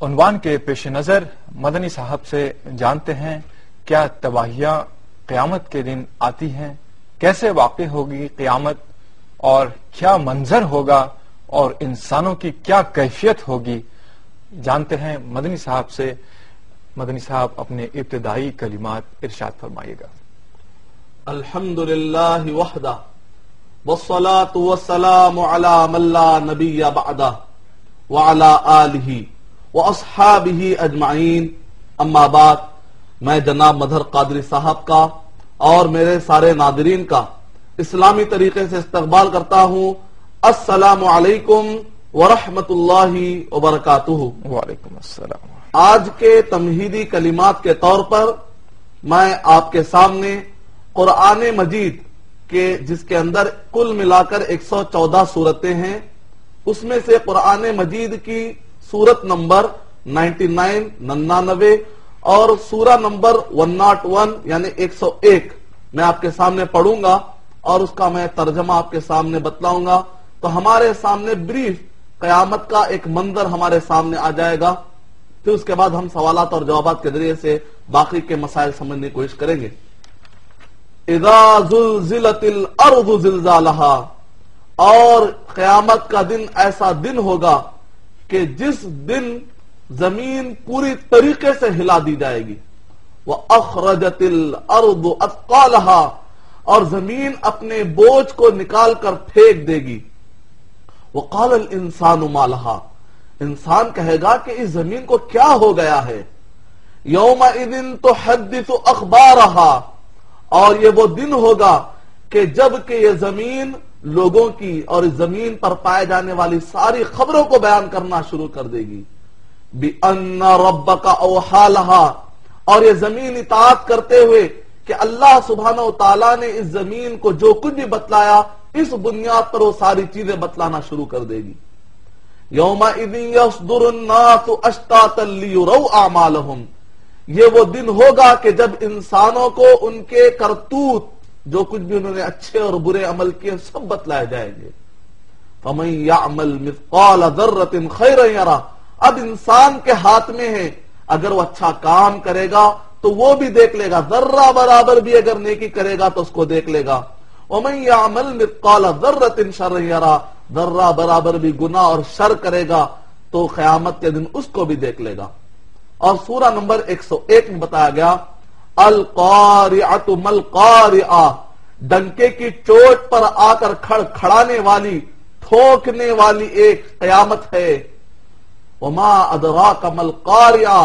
عنوان کے پیش نظر مدنی صاحب سے جانتے ہیں کیا تباہیاں قیامت کے دن آتی ہیں، کیسے واقع ہوگی قیامت اور کیا منظر ہوگا اور انسانوں کی کیا کیفیت ہوگی، جانتے ہیں مدنی صاحب سے۔ مدنی صاحب اپنے ابتدائی کلمات ارشاد فرمائیے گا۔ الحمدللہ وحدہ والصلاة والسلام علی من لا نبی بعدہ وعلی آلہ واصحابہ اجمعین، اما بعد، میں جناب مظہر قادری صاحب کا اور میرے سارے ناظرین کا اسلامی طریقے سے استقبال کرتا ہوں۔ السلام علیکم ورحمۃ اللہ وبرکاتہ۔ وعلیکم السلام۔ آج کے تمہیدی کلمات کے طور پر میں آپ کے سامنے قرآن مجید کے جس کے اندر کل ملا کر 114 سورتیں ہیں، اس میں سے قرآن مجید کی سورت نمبر 99 اور سورہ نمبر 101 یعنی 101 میں آپ کے سامنے پڑھوں گا اور اس کا میں ترجمہ آپ کے سامنے بتلاؤں گا، تو ہمارے سامنے بریف قیامت کا ایک منظر ہمارے سامنے آ جائے گا، پھر اس کے بعد ہم سوالات اور جوابات کے ذریعے سے باقی کے مسائل سمجھنے کی کوشش کریں گے۔ اذا زلزلت الارض زلزالہا، اور قیامت کا دن ایسا دن ہوگا کہ جس دن زمین پوری طریقے سے ہلا دی جائے گی۔ وَأَخْرَجَتِ الْأَرْضُ أَثْقَالَهَا، اور زمین اپنے بوجھ کو نکال کر پھینک دے گی۔ وَقَالَ الْإِنسَانُ مَا لَهَا، انسان کہے گا کہ اس زمین کو کیا ہو گیا ہے۔ يَوْمَئِذٍ تُحَدِّثُ أَخْبَارَهَا، اور یہ وہ دن ہوگا کہ جب کہ یہ زمین لوگوں کی اور اس زمین پر پائے جانے والی ساری خبروں کو بیان کرنا شروع کر دے گی۔ بِأَنَّ رَبَّكَ أَوْحَى لَهَا، اور یہ زمین اطاعت کرتے ہوئے کہ اللہ سبحانہ و تعالیٰ نے اس زمین کو جو کچھ بھی بتلایا، اس بنیاد پر وہ ساری چیزیں بتلانا شروع کر دے گی۔ يَوْمَئِذٍ يَصْدُرُ النَّاسُ أَشْتَاتًا لِيُرَوْا أَعْمَالَهُمْ، یہ وہ دن ہوگا کہ جب انسانوں کو ان کے کرتوت، جو کچھ بھی انہوں نے اچھے اور برے عمل کیے، سب بتلائے جائیں گے۔ فَمَن يَعْمَلْ مِثْقَالَ ذَرَّةٍ خَيْرًا يَرَهُ، اب انسان کے ہاتھ میں ہے، اگر وہ اچھا کام کرے گا تو وہ بھی دیکھ لے گا، ذرہ برابر بھی اگر نیکی کرے گا تو اس کو دیکھ لے گا۔ وَمَن يَعْمَلْ مِثْقَالَ ذَرَّةٍ شَرًّا يَرَهُ، ذرہ برابر بھی گناہ اور شر کرے گا تو قیامت کے دن اس کو بھی دیکھ لے گا۔ اور سورہ نمبر 101 میں بتایا گیا، القارعۃ ما القارعہ، ڈنکے کی چوٹ پر آ کر کھڑانے والی، ٹھوکنے والی ایک قیامت ہے۔ وما ادراک ما القارعہ،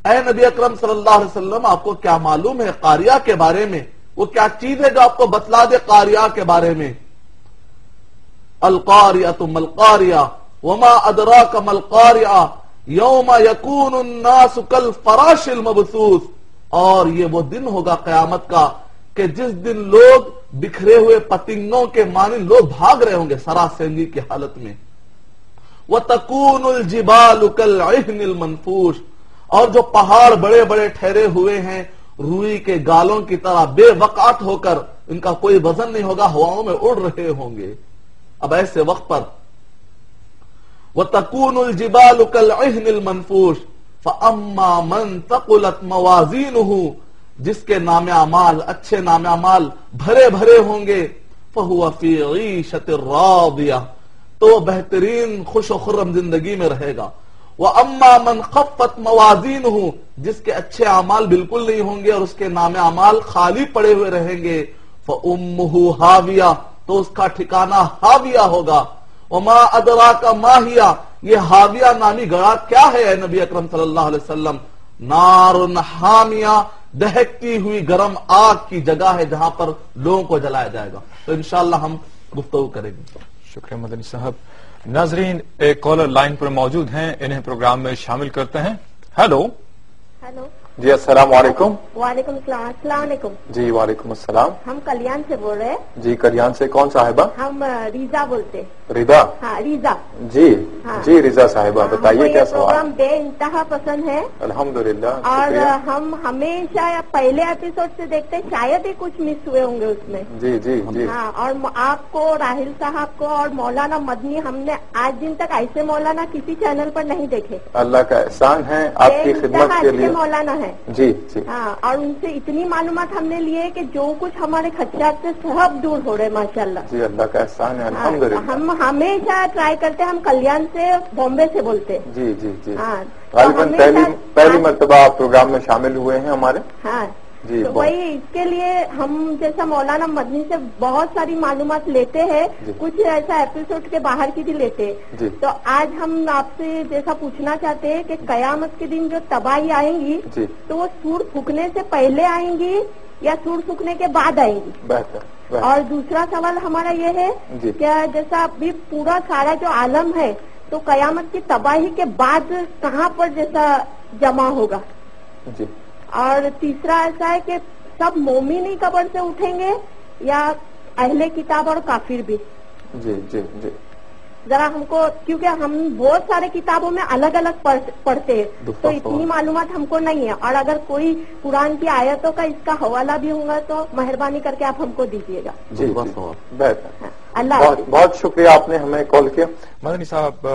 اے نبی اکرم صلی اللہ علیہ وسلم آپ کو کیا معلوم ہے قاریہ کے بارے میں، وہ کیا چیز ہے جو آپ کو بتلا دے قاریہ کے بارے میں۔ القارعۃ ما القارعہ وما ادراک ما القارعہ یوم یکون الناس کالفراش المبثوث، اور یہ وہ دن ہوگا قیامت کا کہ جس دن لوگ بکھرے ہوئے پتنگوں کے مانند لوگ بھاگ رہے ہوں گے سراسیمگی کی حالت میں۔ وَتَكُونُ الْجِبَالُ كَالْعِهْنِ الْمَنْفُوشِ، اور جو پہاڑ بڑے بڑے ٹھہرے ہوئے ہیں روئی کے گالوں کی طرح بے وقعت ہو کر، ان کا کوئی وزن نہیں ہوگا، ہواؤں میں اڑ رہے ہوں گے۔ اب ایسے وقت پر وَتَكُونُ الْجِبَالُ كَالْعِهْنِ الْمَنْفُوشِ فَأَمَّا مَنْ ثَقُلَتْ مَوَازِينُهُ، جس کے نام اعمال، اچھے نام اعمال بھرے بھرے ہوں گے، فَهُوَ فِي عِيشَةٍ رَاضِيَةٍ، تو بہترین خوش و خرم زندگی میں رہے گا۔ وَأَمَّا مَنْ خَفَّتْ مَوَازِينُهُ، جس کے اچھے اعمال بالکل نہیں ہوں گے اور اس کے نام اعمال خالی پڑے ہوئے رہیں گے، فَأُمُّهُ هَاوِيَةٌ، تو اس کا ٹھکانہ ہاویہ ہوگا۔ وما ادراک ما ہی، یہ ہاویہ نامی گڑھا کیا ہے اے نبی اکرم صلی اللہ علیہ وسلم؟ نار حامیہ، دہکتی ہوئی گرم آگ کی جگہ ہے جہاں پر لوگوں کو جلایا جائے گا۔ تو انشاءاللہ ہم گفتگو کریں گے۔ شکریہ مدنی صاحب۔ ناظرین ایک کالر لائن پر موجود ہیں، انہیں پروگرام میں شامل کرتے ہیں۔ ہیلو۔ ہیلو۔ جی السلام علیکم. وعلیکم السلام. السلام علیکم. جی وعلیکم السلام. ہم کلیان سے بول رہے ہیں. جی کلیان سے کون صاحبہ؟ ہم ریزا بولتے. رضا. ہاں ریزا. جی جی رضا صاحبہ بتائیے کیا سوال. پروگرام بے انتہا پسند ہے الحمدللہ. اور ہم ہمیشہ پہلے ایپیسوڈ سے دیکھتے ہیں, شاید ہی کچھ مس ہوئے ہوں گے اس میں. جی جی جی. ہاں اور آپ کو, راہل صاحب کو اور مولانا مدنی, ہم نے آج دن تک ایسے مولانا کسی چینل پر نہیں دیکھے. اللہ کا احسان ہے آپ کی خدمت کے لیے. مولانا ہے. جی جی. ہاں اور ان سے اتنی معلومات ہم نے لیے کہ جو کچھ ہمارے خدشات سے سب دور ہو رہے ماشاءاللہ. جی اللہ کا احسان ہے الحمدللہ. ہم ہمیشہ ٹرائی کرتے ہیں, ہم کلیان سے بامبے سے بولتے. جی جی جی. ہاں غالباً پہلی مرتبہ آپ پروگرام میں شامل ہوئے ہیں ہمارے. ہاں جی تو وہی اس کے لیے ہم جیسا مولانا مدنی سے بہت ساری معلومات لیتے ہیں, کچھ ایسا ایپیسوڈ کے باہر کی بھی لیتے ہیں. تو آج ہم آپ سے جیسا پوچھنا چاہتے ہیں کہ قیامت کے دن جو تباہی آئیں گی تو وہ سور پھونکنے سے پہلے آئیں گی یا سور پھونکنے کے بعد آئیں گی. بہتر. اور دوسرا سوال ہمارا یہ ہے کہ جیسا ابھی پورا سارا جو عالم ہے تو قیامت کی تباہی کے بعد کہاں پر جیسا جمع ہوگا. جی. اور تیسرا ایسا ہے کہ سب مومن ہی قبر سے اٹھیں گے یا اہل کتاب اور کافر بھی. جی جی جی. ذرا ہم کو, کیونکہ ہم بہت سارے کتابوں میں الگ الگ پڑھتے ہیں تو اتنی معلومات ہم کو نہیں ہے, اور اگر کوئی قرآن کی آیتوں کا اس کا حوالہ بھی ہوگا تو مہربانی کر کے آپ ہم کو دیجیے گا. جی بہتر. اللہ حافظ. بہت شکریہ آپ نے ہمیں کال کیا. مدنی صاحب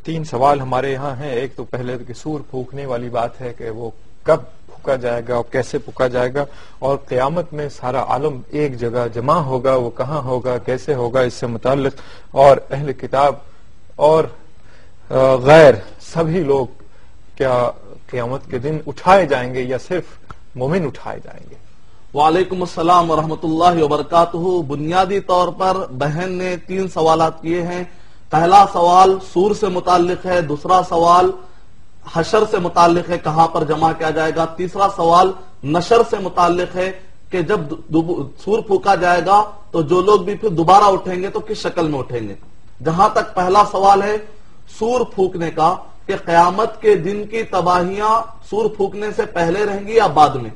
3 سوال ہمارے یہاں ہیں. ایک تو پہلے کہ سور پھونکنے والی بات ہے کہ وہ کب پھونکا جائے گا اور کیسے پھونکا جائے گا, اور قیامت میں سارا عالم ایک جگہ جمع ہوگا, وہ کہاں ہوگا, کیسے ہوگا, اس سے متعلق. اور اہل کتاب اور غیر سبھی لوگ کیا قیامت کے دن اٹھائے جائیں گے یا صرف مومن اٹھائے جائیں گے. وعلیکم السلام ورحمۃ اللہ وبرکاتہ. بنیادی طور پر بہن نے 3 سوالات کیے ہیں. پہلا سوال سور سے متعلق ہے, دوسرا سوال حشر سے متعلق ہے, کہاں پر جمع کیا جائے گا, تیسرا سوال نشر سے متعلق ہے کہ جب سور پھونکا جائے گا تو جو لوگ بھی پھر دوبارہ اٹھیں گے تو کس شکل میں اٹھیں گے. جہاں تک پہلا سوال ہے سور پھونکنے کا کہ قیامت کے دن کی تباہیاں سور پھونکنے سے پہلے رہیں گی یا بعد میں,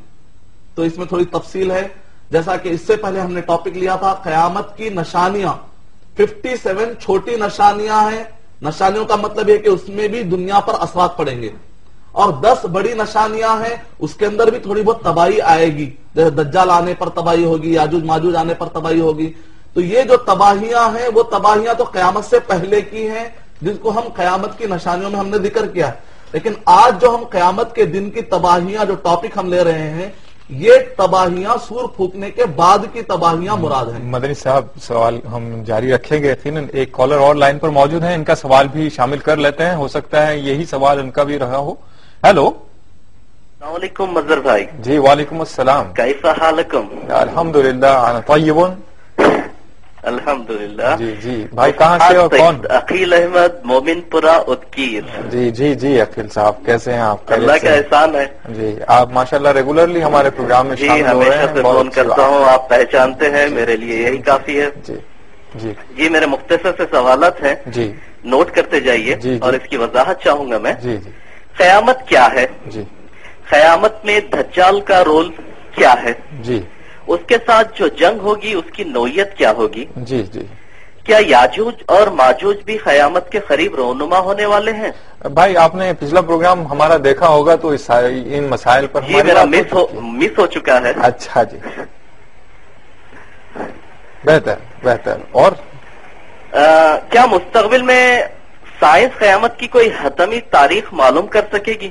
تو اس میں تھوڑی تفصیل ہے. جیسا کہ اس سے پہلے ہم نے ٹاپک لیا تھا قیامت کی نشانیاں. 57 چھوٹی نشانیاں ہیں. نشانیوں کا مطلب ہے کہ اس میں بھی دنیا پر اثرات پڑیں گے, اور 10 بڑی نشانیاں ہیں, اس کے اندر بھی تھوڑی بہت تباہی آئے گی. جیسے دجال آنے پر تباہی ہوگی, یاجوج ماجوج آنے پر تباہی ہوگی. تو یہ جو تباہیاں ہیں وہ تباہیاں تو قیامت سے پہلے کی ہیں, جس کو ہم قیامت کی نشانیوں میں ہم نے ذکر کیا ہے. لیکن آج جو ہم قیامت کے دن کی تباہیاں جو ٹاپک ہم لے رہے ہیں, یہ تباہیاں سور پھونکنے کے بعد کی تباہیاں مراد ہیں. مدنی صاحب سوال ہم جاری رکھیں گے. یقیناً ایک کالر اور لائن پر موجود ہیں, ان کا سوال بھی شامل کر لیتے ہیں, ہو سکتا ہے یہی سوال ان کا بھی رہا ہو. ہیلو. السلام علیکم مظہر بھائی. جی وعلیکم السلام. کیسا حالکم؟ الحمدللہ انا طیب. الحمدللہ. جی جی بھائی کہاں سے اور کون؟ عقیل احمد مومن پورا ادکیر. جی جی جی عقیل صاحب کیسے ہیں آپ؟ اللہ کا احسان ہے. جی آپ ماشاءاللہ ریگولرلی ہمارے پروگرام میں جی شامل ہو رہے ہیں. ہمیشہ سے فون کرتا ہوں, آپ پہچانتے ہیں, میرے لیے یہی کافی ہے. جی جی جی میرے مختصر سے سوالات ہیں, جی نوٹ کرتے جائیے. جی اور اس کی وضاحت چاہوں گا میں. جی جی قیامت کیا ہے؟ جی قیامت میں دجال کا رول کیا ہے؟ جی اس کے ساتھ جو جنگ ہوگی اس کی نوعیت کیا ہوگی؟ جی جی کیا یاجوج اور ماجوج بھی قیامت کے قریب رونما ہونے والے ہیں؟ بھائی آپ نے پچھلا پروگرام ہمارا دیکھا ہوگا تو ان مسائل پر جی میرا مس ہو چکا ہے. اچھا جی بہتر بہتر. اور کیا مستقبل میں سائنس قیامت کی کوئی حتمی تاریخ معلوم کر سکے گی؟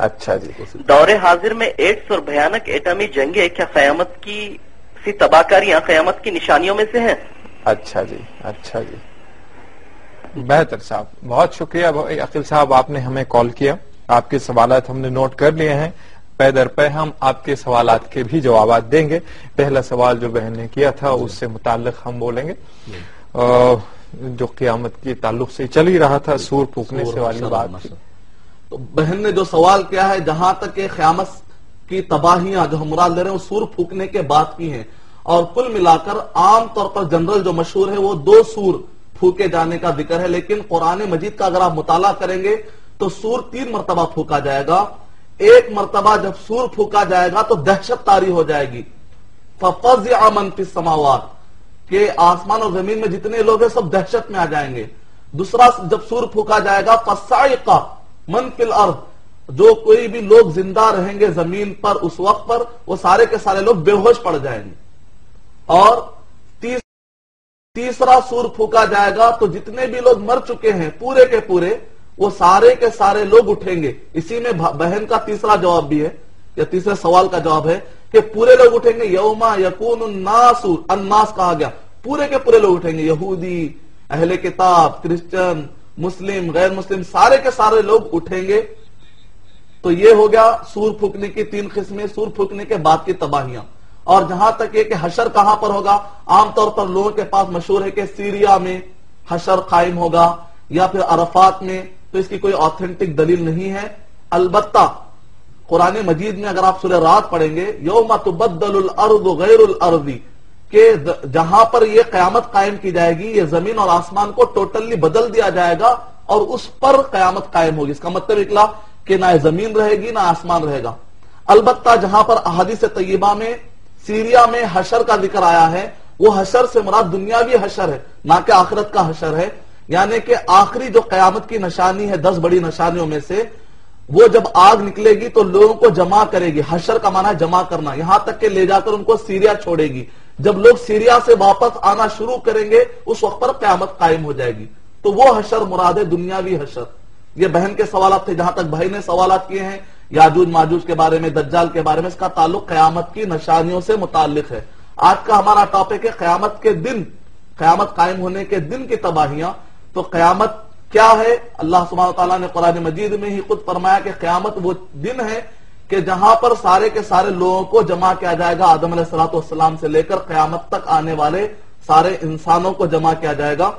اچھا جی. دور حاضر میں ایڈس اور بھیانک ایٹمی جنگیں کیا قیامت کی سی تباہ کاریاں قیامت کی نشانیوں میں سے ہیں؟ اچھا جی اچھا جی بہتر صاحب, بہت شکریہ عقیل صاحب, آپ نے ہمیں کال کیا. آپ کے سوالات ہم نے نوٹ کر لیے ہیں. پے در پے ہم آپ کے سوالات کے بھی جوابات دیں گے. پہلا سوال جو بہن نے کیا تھا اس سے متعلق ہم بولیں گے, جو قیامت کے تعلق سے چل ہی رہا تھا, سور پھونکنے سے والی بات. تو بہن نے جو سوال کیا ہے, جہاں تک کہ قیامت کی تباہیاں جو ہم مراد لے رہے ہیں وہ سور پھونکنے کے بعد کی ہیں, اور کل ملا کر عام طور پر جنرل جو مشہور ہے وہ 2 سور پھونکے جانے کا ذکر ہے. لیکن قرآن مجید کا اگر آپ مطالعہ کریں گے تو سور 3 مرتبہ پھونکا جائے گا. ایک مرتبہ جب سور پھونکا جائے گا تو دہشت طاری ہو جائے گی. فَفَزِعَ مَن فِي السَّمَاوَاتِ کہ آسمان اور زمین میں جتنے لوگ ہیں سب دہشت میں آ جائیں گے. دوسرا جب سور پھونکا جائے گا فَصَعِقَ مَن فِي الْأَرْضِ جو کوئی بھی لوگ زندہ رہیں گے زمین پر اس وقت پر وہ سارے کے سارے لوگ بے ہوش پڑ جائیں گے. اور تیسرا سور پھونکا جائے گا تو جتنے بھی لوگ مر چکے ہیں پورے کے پورے وہ سارے کے سارے لوگ اٹھیں گے. اسی میں بہن کا تیسرا جواب بھی ہے یا تیسرے سوال کا جواب ہے کہ پورے لوگ اٹھیں گے. یوما یکون الناس الناس کہا گیا پورے کے پورے لوگ اٹھیں گے. یہودی، اہل کتاب، کرسچن، مسلم، غیر مسلم سارے کے سارے لوگ اٹھیں گے. تو یہ ہو گیا سور پھونکنے کی 3 قسمیں، سور پھونکنے کے بعد کی تباہیاں. اور جہاں تک یہ کہ حشر کہاں پر ہوگا، عام طور پر لوگوں کے پاس مشہور ہے کہ سیریا میں حشر قائم ہوگا یا پھر عرفات میں، تو اس کی کوئی آتھینٹک دلیل نہیں ہے. البتہ قرآن مجید میں اگر آپ سورہ رات پڑھیں گے یوم تبدل الارض غیر الارض کہ جہاں پر یہ قیامت قائم کی جائے گی یہ زمین اور آسمان کو ٹوٹلی بدل دیا جائے گا اور اس پر قیامت قائم ہوگی. اس کا مطلب نکلا کہ نہ زمین رہے گی نہ آسمان رہے گا. البتہ جہاں پر احادیث طیبہ میں سیریا میں حشر کا ذکر آیا ہے وہ حشر سے مراد دنیاوی حشر ہے نہ کہ آخرت کا حشر ہے. یعنی کہ آخری جو قیامت کی نشانی ہے 10 بڑی نشانیوں میں سے، وہ جب آگ نکلے گی تو لوگوں کو جمع کرے گی. حشر کا معنی ہے جمع کرنا، یہاں تک کہ لے جا کر ان کو سیریا چھوڑے گی. جب لوگ سیریا سے واپس آنا شروع کریں گے اس وقت پر قیامت قائم ہو جائے گی. تو وہ حشر مراد ہے دنیاوی حشر. یہ بہن کے سوالات تھے. جہاں تک بھائی نے سوالات کیے ہیں یاجوج ماجوج کے بارے میں، دجال کے بارے میں، اس کا تعلق قیامت کی نشانیوں سے متعلق ہے. آج کا ہمارا ٹاپک ہے قیامت کے دن، قیامت قائم ہونے کے دن کی تباہیاں. تو قیامت کیا ہے؟ اللہ سبحانہ وتعالیٰ نے قرآن مجید میں ہی خود فرمایا کہ قیامت وہ دن ہے کہ جہاں پر سارے کے سارے لوگوں کو جمع کیا جائے گا. آدم علیہ السلام سے لے کر قیامت تک آنے والے سارے انسانوں کو جمع کیا جائے گا.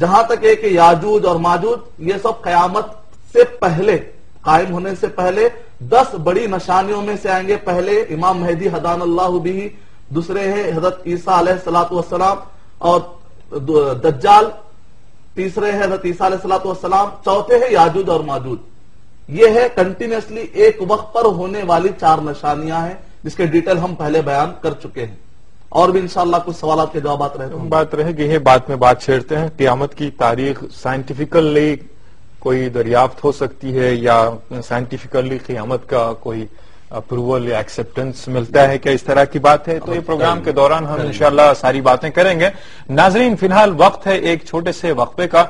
جہاں تک ہے کہ یاجوج اور ماجوج یہ سب قیامت سے پہلے، قائم ہونے سے پہلے 10 بڑی نشانیوں میں سے آئیں گے. پہلے امام مہدی حدان اللہ بھی، دوسرے ہیں حضرت عیسیٰ علیہ السلام اور دجال، تیسرے ہے حضرت عیسیٰ علیہ السلام، چوتھے ہے یاجوج اور ماجوج. یہ ہے کنٹینیوسلی ایک وقت پر ہونے والی 4 نشانیاں ہیں جس کے ڈیٹیل ہم پہلے بیان کر چکے ہیں. اور بھی انشاءاللہ کچھ سوالات کے جوابات رہے گی. بات میں بات چھیڑتے ہیں. قیامت کی تاریخ سائنٹیفیکلی کوئی دریافت ہو سکتی ہے یا سائنٹیفیکلی قیامت کا کوئی اپروول یا ایکسپٹنس ملتا ہے کیا؟ اس طرح کی بات ہے. تو یہ پروگرام کے دوران ہم انشاءاللہ ساری باتیں کریں گے. ناظرین فی الحال وقت ہے ایک چھوٹے سے وقفے کا،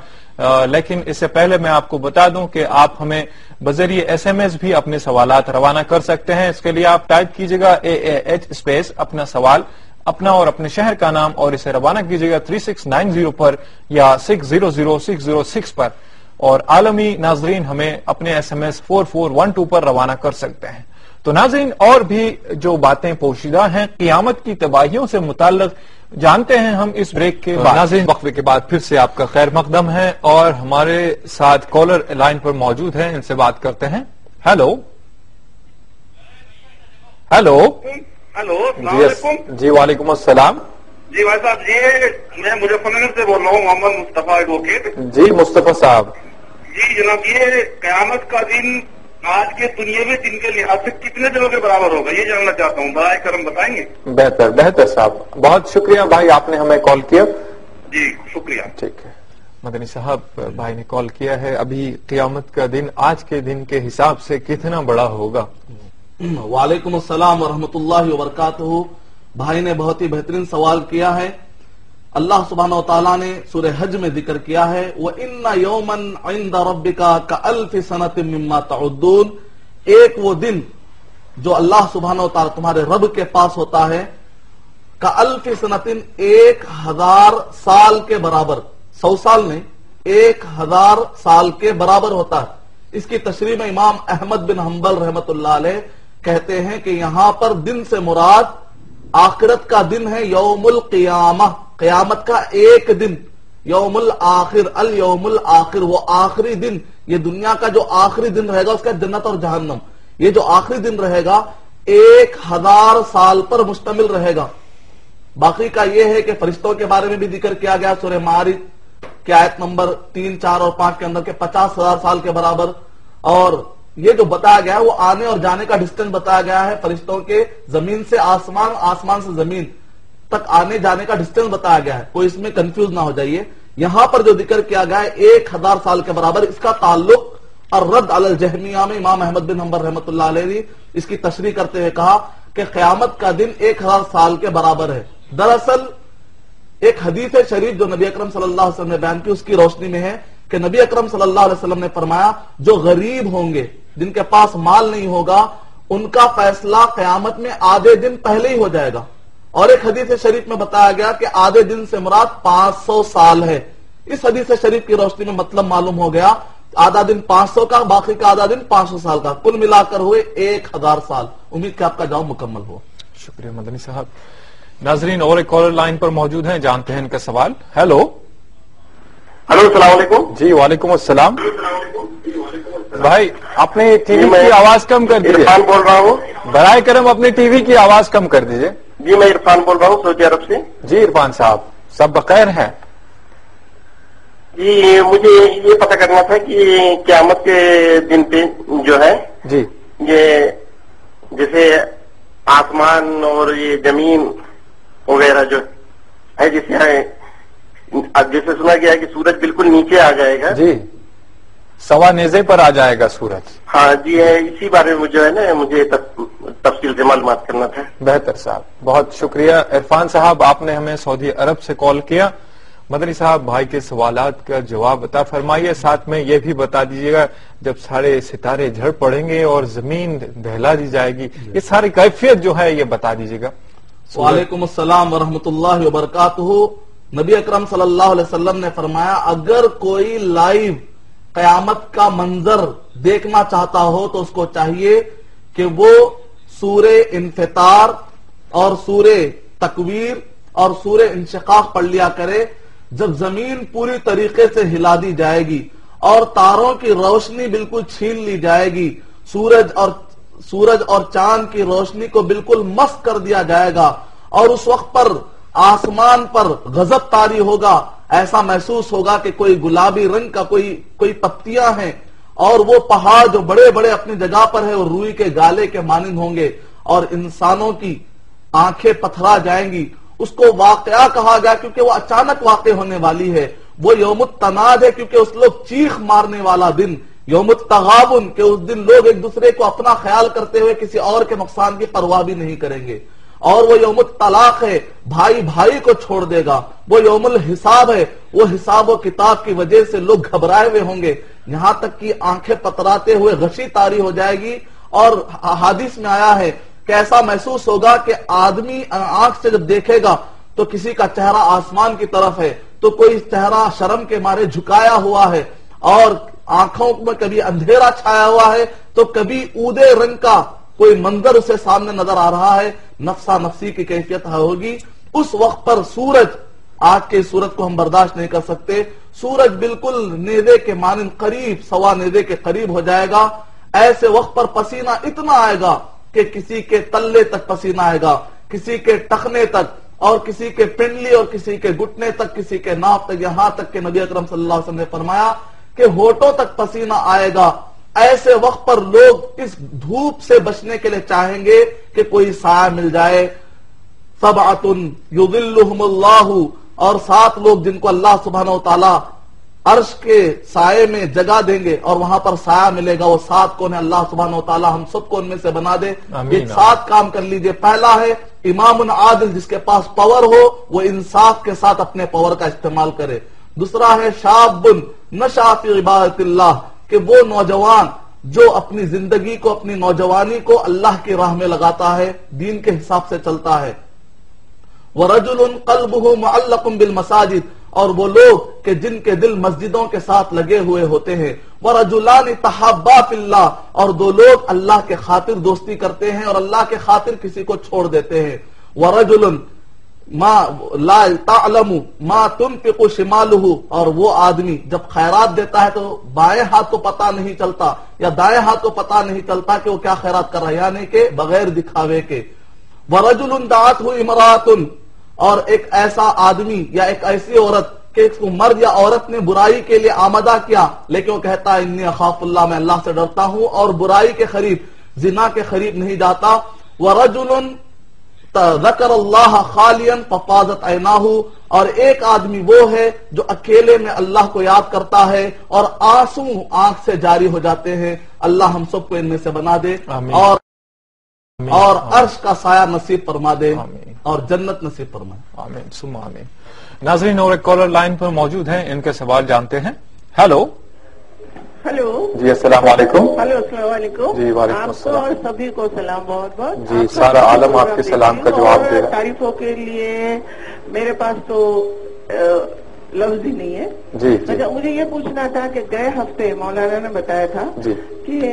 لیکن اس سے پہلے میں آپ کو بتا دوں کہ آپ ہمیں بذریعے SMS بھی اپنے سوالات روانہ کر سکتے ہیں. اس کے لیے آپ ٹائپ کیجئے گا AAH اسپیس اپنا سوال، اپنا اور اپنے شہر کا نام، اور اسے روانہ کیجئے گا 3690 پر یا 600606 پر. اور عالمی ناظرین ہمیں اپنے SMS 4412 پر روانہ کر سکتے ہیں. تو ناظرین اور بھی جو باتیں پوشیدہ ہیں قیامت کی تباہیوں سے متعلق جانتے ہیں ہم اس بریک کے بعد. ناظرین وقفے کے بعد پھر سے آپ کا خیر مقدم ہے اور ہمارے ساتھ کالر لائن پر موجود ہیں، ان سے بات کرتے ہیں. ہیلو ہیلو ہیلو، السلام علیکم. جی وعلیکم السلام. جی بھائی صاحب، جی میں مظفر نگر سے بول رہا ہوں، محمد مصطفیٰ ایڈوکیٹ. جی مصطفیٰ صاحب. جی جناب، یہ قیامت کا دن آج کے دنیاوی دن کے لحاظ سے کتنے دنوں کے برابر ہوگا یہ جاننا چاہتا ہوں، برائے کرم بتائیں گے؟ بہتر صاحب، بہت شکریہ بھائی آپ نے ہمیں کال کیا. جی شکریہ. ٹھیک ہے مدنی صاحب، بھائی نے کال کیا ہے. ابھی قیامت کا دن آج کے دن کے حساب سے کتنا بڑا ہوگا؟ وعلیکم السلام ورحمۃ اللہ وبرکاتہ. بھائی نے بہت ہی بہترین سوال کیا ہے. اللہ سبحانہ وتعالیٰ نے سورہ حج میں ذکر کیا ہے وَإِنَّ يَوْمًا عِنْدَ رَبِّكَ كَأَلْفِ سَنَةٍ مِّمَّا تَعُدُّونَ. ایک وہ دن جو اللہ سبحانہ وتعالیٰ تمہارے رب کے پاس ہوتا ہے، كَأَلْفِ سَنَةٍ 1000 سال کے برابر، 100 سال نہیں، 1000 سال کے برابر ہوتا ہے. اس کی تشریح میں امام احمد بن حنبل رحمۃ اللہ علیہ کہتے ہیں کہ یہاں پر دن سے مراد آخرت کا دن ہے یوم القیامہ، قیامت کا ایک دن، یوم الآخر، الیوم الآخر، وہ آخری دن. یہ دنیا کا جو آخری دن رہے گا اس کا جنت اور جہنم، یہ جو آخری دن رہے گا 1000 سال پر مشتمل رہے گا. باقی کا یہ ہے کہ فرشتوں کے بارے میں بھی ذکر کیا گیا سورہ معارج کی آیت نمبر 3، 4 اور 5 کے اندر کے 50,000 سال کے برابر، اور یہ جو بتایا گیا ہے وہ آنے اور جانے کا ڈسٹینس بتایا گیا ہے فرشتوں کے زمین سے آسمان، آسمان سے زمین تک آنے جانے کا ڈسٹینس بتایا گیا ہے، کوئی اس میں کنفیوز نہ ہو جائیے. یہاں پر جو ذکر کیا گیا ہے 1000 سال کے برابر، اس کا تعلق الرد علی الجہمیہ میں امام احمد بن حنبل رحمۃ اللہ علیہ نے اس کی تشریح کرتے ہوئے کہا کہ قیامت کا دن 1000 سال کے برابر ہے. دراصل ایک حدیث شریف جو نبی اکرم صلی اللہ علیہ وسلم نے بیان کی اس کی روشنی میں ہے کہ نبی اکرم صلی اللہ علیہ وسلم نے فرمایا جو غریب ہوں گے، جن کے پاس مال نہیں ہوگا، ان کا فیصلہ قیامت میں آدھے دن پہلے ہی ہو جائے گا. اور ایک حدیث شریف میں بتایا گیا کہ آدھے دن سے مراد 500 سال ہے. اس حدیث شریف کی روشنی میں مطلب معلوم ہو گیا، آدھا دن 500 کا، باقی کا آدھا دن 500 سال کا، کل ملا کر ہوئے 1000 سال. امید کہ آپ کا جواب مکمل ہو. شکریہ مدنی صاحب. ناظرین اور ایک کالر لائن پر موجود ہیں، جانتے ہیں ان کا سوال. ہیلو. ہلو، السلام علیکم. جی وعلیکم السلام. بھائی اپنے ٹی وی کی آواز کم کر دیجیے. عرفان بول رہا ہوں. برائے کرم اپنی ٹی وی کی آواز کم کر دیجیے. جی میں عرفان بول رہا ہوں سعودی عرب سے. جی عرفان صاحب، سب بخیر ہیں؟ جی مجھے یہ پتہ کرنا تھا کہ قیامت کے دن پہ جو ہے جی یہ جیسے آسمان اور یہ زمین وغیرہ جو ہے جیسے سنا گیا کہ سورج بالکل نیچے آ جائے گا. جی سوا نیزے پر آ جائے گا سورج. ہاں جی اسی بارے میں جو ہے نا مجھے تفصیل سے معلومات کرنا تھا. بہتر صاحب، بہت شکریہ عرفان صاحب، آپ نے ہمیں سعودی عرب سے کال کیا. مدنی صاحب بھائی کے سوالات کا جواب عطا فرمائیے، ساتھ میں یہ بھی بتا دیجیے گا جب سارے ستارے جھڑ پڑیں گے اور زمین دہلا دی جائے گی، یہ ساری کیفیت جو ہے یہ بتا دیجیے گا. وعلیکم السلام ورحمۃ اللہ وبرکاتہ. نبی اکرم صلی اللہ علیہ وسلم نے فرمایا اگر کوئی لائیو قیامت کا منظر دیکھنا چاہتا ہو تو اس کو چاہیے کہ وہ سورہ انفطار اور سورہ تکویر اور سورہ انشقاق پڑھ لیا کرے. جب زمین پوری طریقے سے ہلا دی جائے گی اور تاروں کی روشنی بالکل چھین لی جائے گی، سورج اور چاند کی روشنی کو بالکل مسخ کر دیا جائے گا، اور اس وقت پر آسمان پر غضب طاری ہوگا، ایسا محسوس ہوگا کہ کوئی گلابی رنگ کا کوئی پتیاں ہیں، اور وہ پہاڑ جو بڑے بڑے اپنی جگہ پر ہے وہ روئی کے گالے کے مانند ہوں گے، اور انسانوں کی آنکھیں پتھرا جائیں گی. اس کو واقعہ کہا گیا کیونکہ وہ اچانک واقع ہونے والی ہے. وہ یوم التناد ہے کیونکہ اس لوگ چیخ مارنے والا دن. یوم التغابن کہ اس دن لوگ ایک دوسرے کو اپنا خیال کرتے ہوئے کسی اور کے نقصان کی پرواہ بھی نہیں کریں گے. اور وہ یوم الطلاق ہے، بھائی بھائی کو چھوڑ دے گا. وہ یوم الحساب ہے، وہ حساب و کتاب کی وجہ سے لوگ گھبرائے ہوئے ہوں گے، یہاں تک کہ آنکھیں پتراتے ہوئے غشی طاری ہو جائے گی. اور حدیث میں آیا ہے کہ ایسا محسوس ہوگا کہ آدمی آنکھ سے جب دیکھے گا تو کسی کا چہرہ آسمان کی طرف ہے، تو کوئی چہرہ شرم کے مارے جھکایا ہوا ہے، اور آنکھوں میں کبھی اندھیرا چھایا ہوا ہے تو کبھی اودے رنگ کا کوئی منظر اسے سامنے نظر آ رہا ہے. نفسا نفسی کی کیفیت ہوگی. اس وقت پر سورج، آج کے سورج کو ہم برداشت نہیں کر سکتے، سورج بالکل نیزے کے مانند قریب، سوا نیزے کے قریب ہو جائے گا. ایسے وقت پر پسینہ اتنا آئے گا کہ کسی کے تلے تک پسینہ آئے گا، کسی کے ٹخنے تک، اور کسی کے پنڈلی اور کسی کے گھٹنے تک، کسی کے ناف تک، یہاں تک کہ نبی اکرم صلی اللہ علیہ وسلم نے فرمایا کہ ہونٹوں تک پسینہ آئے گا. ایسے وقت پر لوگ اس دھوپ سے بچنے کے لیے چاہیں گے کہ کوئی سایہ مل جائے. سبعۃ یظلھم اللہ، اور 7 لوگ جن کو اللہ سبحانہ و تعالی عرش کے سائے میں جگہ دیں گے اور وہاں پر سایہ ملے گا. وہ 7 کون ہے؟ اللہ سبحانہ و تعالی ہم سب کو ان میں سے بنا دے. یہ 7 کام کر لیجئے. پہلا ہے امام عادل، جس کے پاس پاور ہو وہ انصاف کے ساتھ اپنے پاور کا استعمال کرے. دوسرا ہے شاب نشأ فی عبادت اللہ، کہ وہ نوجوان جو اپنی زندگی کو، اپنی نوجوانی کو اللہ کی راہ میں لگاتا ہے، دین کے حساب سے چلتا ہے. وَرَجُلٌ قَلْبُهُ مُعَلَّقٌ بِالْمَسَاجِدِ، اور وہ لوگ کہ جن کے دل مسجدوں کے ساتھ لگے ہوئے ہوتے ہیں. وَرَجُلَانِ تَحَابَّا فِي اللَّهِ، اور 2 لوگ اللہ کے خاطر دوستی کرتے ہیں اور اللہ کے خاطر کسی کو چھوڑ دیتے ہیں. وَرَجُلٌ ما لا تعلم ما تنفق شماله، اور وہ آدمی جب خیرات دیتا ہے تو بائیں ہاتھ کو پتہ نہیں چلتا یا دائیں ہاتھ کو پتہ نہیں چلتا کہ وہ کیا خیرات کر رہا ہے، یعنی کہ بغیر دکھاوے کے. وَرَجُلٌ دَعَتْهُ امرأة، اور ایک ایسا آدمی یا ایک ایسی عورت کہ اس کو مرد یا عورت نے برائی کے لیے آمدہ کیا، لیکن وہ کہتا ہے انی اخاف اللہ، میں اللہ سے ڈرتا ہوں اور برائی کے قریب، زنا کے قریب نہیں جاتا۔ وَرَجُلٌ ذَكَرَ اللَّهَ خَالِيًا فَفَاضَتْ عَيْنَاهُ، اور ایک آدمی وہ ہے جو اکیلے میں اللہ کو یاد کرتا ہے اور آنسو آنکھ سے جاری ہو جاتے ہیں۔ اللہ ہم سب کو ان میں سے بنا دے اور عرش کا سایہ نصیب فرما دے اور جنت نصیب فرمائے۔ آمین ثم آمین۔ ناظرین، اور ایک کالر لائن پر موجود ہیں، ان کے سوال جانتے ہیں۔ ہیلو ہلو جی، السلام علیکم۔ ہلو، السلام علیکم جی، وعلیکم آپ کو السلام۔ اور سبھی کو سلام، بہت بہت جی، سارا عالم آپ کے سلام کا جواب دے رہا ہے۔ تعریفوں کے لیے میرے پاس تو لفظ ہی نہیں ہے۔ جی مجھے یہ پوچھنا تھا کہ گئے ہفتے مولانا نے بتایا تھا جی کہ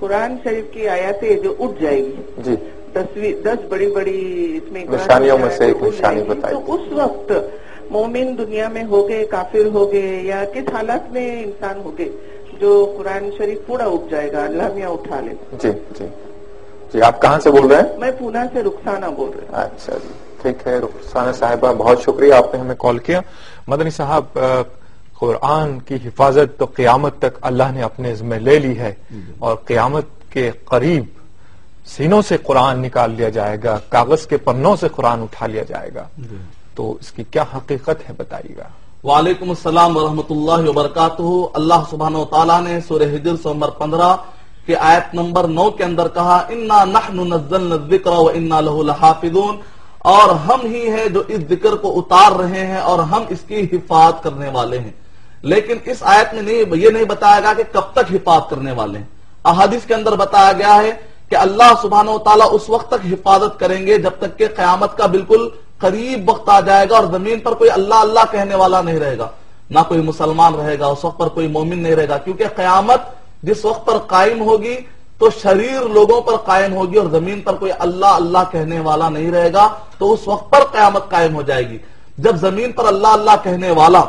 قرآن شریف کی آیاتیں جو اٹھ جائے گی، جی 10 بڑی بڑی اس میں نشانیوں میں سے ایک نشانی بتائی، تو اس وقت مومن دنیا میں ہو گئے، کافر ہو گئے، یا کس حالت میں انسان ہو گئے جو قرآن شریف پورا اٹھ جائے گا، اللہ میاں اٹھا لے؟ جی جی جی، آپ کہاں سے بول رہے ہیں؟ میں پونا سے رخسانہ بول رہی ہوں۔ اچھا جی، ٹھیک ہے رخسانہ صاحبہ، بہت شکریہ آپ نے ہمیں کال کیا۔ مدنی صاحب، قرآن کی حفاظت تو قیامت تک اللہ نے اپنے ذمہ لے لی ہے، اور قیامت کے قریب سینوں سے قرآن نکال لیا جائے گا، کاغذ کے پنوں سے قرآن اٹھا لیا جائے گا، تو اس کی کیا حقیقت ہے بتائیے گا۔ وعلیکم السلام ورحمۃ اللہ وبرکاتہ۔ اللہ سبحانہ و تعالیٰ نے سورہ ہجر نمبر 15 کے آیت نمبر 9 کے اندر کہا، انا نحن نزلنا الذکر وانا لہ لحافظون، اور ہم ہی ہیں جو اس ذکر کو اتار رہے ہیں اور ہم اس کی حفاظت کرنے والے ہیں۔ لیکن اس آیت میں یہ نہیں بتایا گیا کہ کب تک حفاظت کرنے والے ہیں۔ احادیث کے اندر بتایا گیا ہے کہ اللہ سبحانہ و تعالیٰ اس وقت تک حفاظت کریں گے جب تک کہ قیامت کا بالکل قریب وقت آ جائے گا اور زمین پر کوئی اللہ اللہ کہنے والا نہیں رہے گا، نہ کوئی مسلمان رہے گا، اس وقت پر کوئی مومن نہیں رہے گا، کیونکہ قیامت جس وقت پر قائم ہوگی تو شریر لوگوں پر قائم ہوگی اور زمین پر کوئی اللہ اللہ کہنے والا نہیں رہے گا، تو اس وقت پر قیامت قائم ہو جائے گی۔ جب زمین پر اللہ اللہ کہنے والا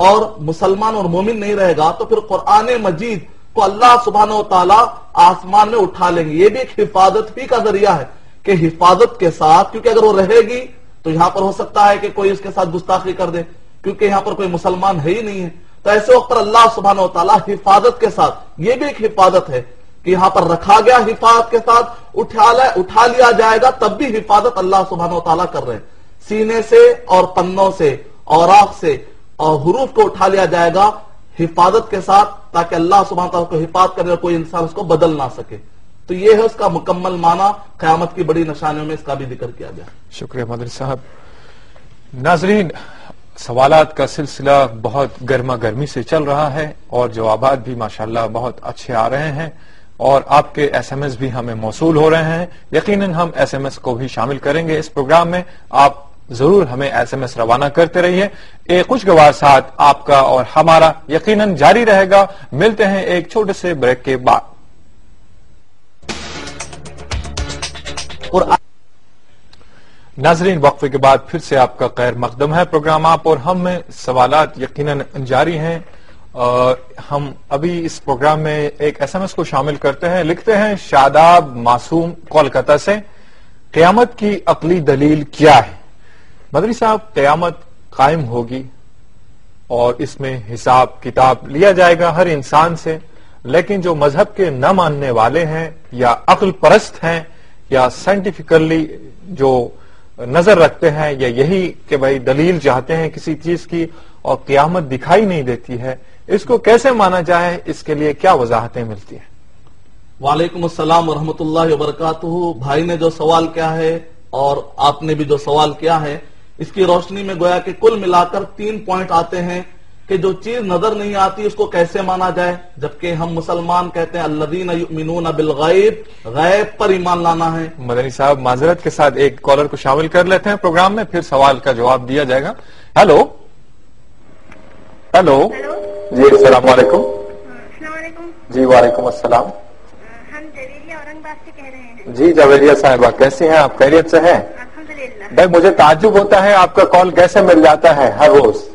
اور مسلمان اور مومن نہیں رہے گا تو پھر قرآن مجید کو اللہ سبحانہ و تعالیٰ آسمان میں اٹھا لیں گے۔ یہ بھی ایک حفاظت ہی کا ذریعہ ہے کہ حفاظت کے ساتھ، کیونکہ اگر وہ رہے گی تو یہاں پر ہو سکتا ہے کہ کوئی اس کے ساتھ گستاخی کر دے، کیونکہ یہاں پر کوئی مسلمان ہے ہی نہیں ہے، تو ایسے وقت پر اللہ سبحانہ و تعالیٰ حفاظت کے ساتھ، یہ بھی ایک حفاظت ہے کہ یہاں پر رکھا گیا، حفاظت کے ساتھ اٹھا لیا جائے گا، تب بھی حفاظت اللہ سبحانہ و تعالیٰ کر رہے ہیں۔ سینے سے اور پنوں سے، اوراق سے اور حروف کو اٹھا لیا جائے گا حفاظت کے ساتھ، تاکہ اللہ سبحانہ و تعالیٰ کو حفاظت کرنے اور کوئی انسان اس کو بدل نہ سکے۔ تو یہ ہے اس کا مکمل معنی، قیامت کی بڑی نشانیوں میں اس کا بھی ذکر کیا گیا۔ شکریہ مدنی صاحب۔ ناظرین، سوالات کا سلسلہ بہت گرما گرمی سے چل رہا ہے اور جوابات بھی ماشاءاللہ بہت اچھے آ رہے ہیں، اور آپ کے ایس ایم ایس بھی ہمیں موصول ہو رہے ہیں۔ یقیناً ہم ایس ایم ایس کو بھی شامل کریں گے اس پروگرام میں، آپ ضرور ہمیں ایس ایم ایس روانہ کرتے رہیے۔ ایک خوشگوار ساتھ آپ کا اور ہمارا یقیناً جاری رہے گا۔ ملتے ہیں ایک چھوٹے سے بریک کے بعد۔ ناظرین، وقفے کے بعد پھر سے آپ کا خیر مقدم ہے پروگرام آپ اور ہم میں سوالات یقیناً جاری ہیں، اور ہم ابھی اس پروگرام میں ایک ایس ایم ایس کو شامل کرتے ہیں۔ لکھتے ہیں شاداب معصوم کولکتہ سے، قیامت کی عقلی دلیل کیا ہے؟ مدنی صاحب، قیامت قائم ہوگی اور اس میں حساب کتاب لیا جائے گا ہر انسان سے، لیکن جو مذہب کے نہ ماننے والے ہیں یا عقل پرست ہیں یا سائنٹیفکلی جو نظر رکھتے ہیں یا یہی کہ بھائی دلیل چاہتے ہیں کسی چیز کی اور قیامت دکھائی نہیں دیتی ہے، اس کو کیسے مانا جائے؟ اس کے لیے کیا وضاحتیں ملتی ہیں؟ وعلیکم السلام ورحمۃ اللہ وبرکاتہ۔ بھائی نے جو سوال کیا ہے اور آپ نے بھی جو سوال کیا ہے، اس کی روشنی میں گویا کہ کل ملا کر 3 پوائنٹ آتے ہیں کہ جو چیز نظر نہیں آتی اس کو کیسے مانا جائے، جبکہ ہم مسلمان کہتے ہیں الذین یؤمنون بالغیب، غیب پر ایمان لانا ہے۔ مدنی صاحب، معذرت کے ساتھ ایک کالر کو شامل کر لیتے ہیں پروگرام میں، پھر سوال کا جواب دیا جائے گا۔ ہیلو ہیلو جی، السلام علیکم۔ السلام علیکم جی وعلیکم السلام۔ ہم جویریہ اورنگ آباد سے کہہ رہے ہیں۔ جی جویریہ صاحبہ، کیسی ہیں آپ؟ خیریت سے ہیں؟ الحمدللہ۔ بھائی مجھے تعجب ہوتا ہے آپ کا کال کیسے مل جاتا ہے ہر روز،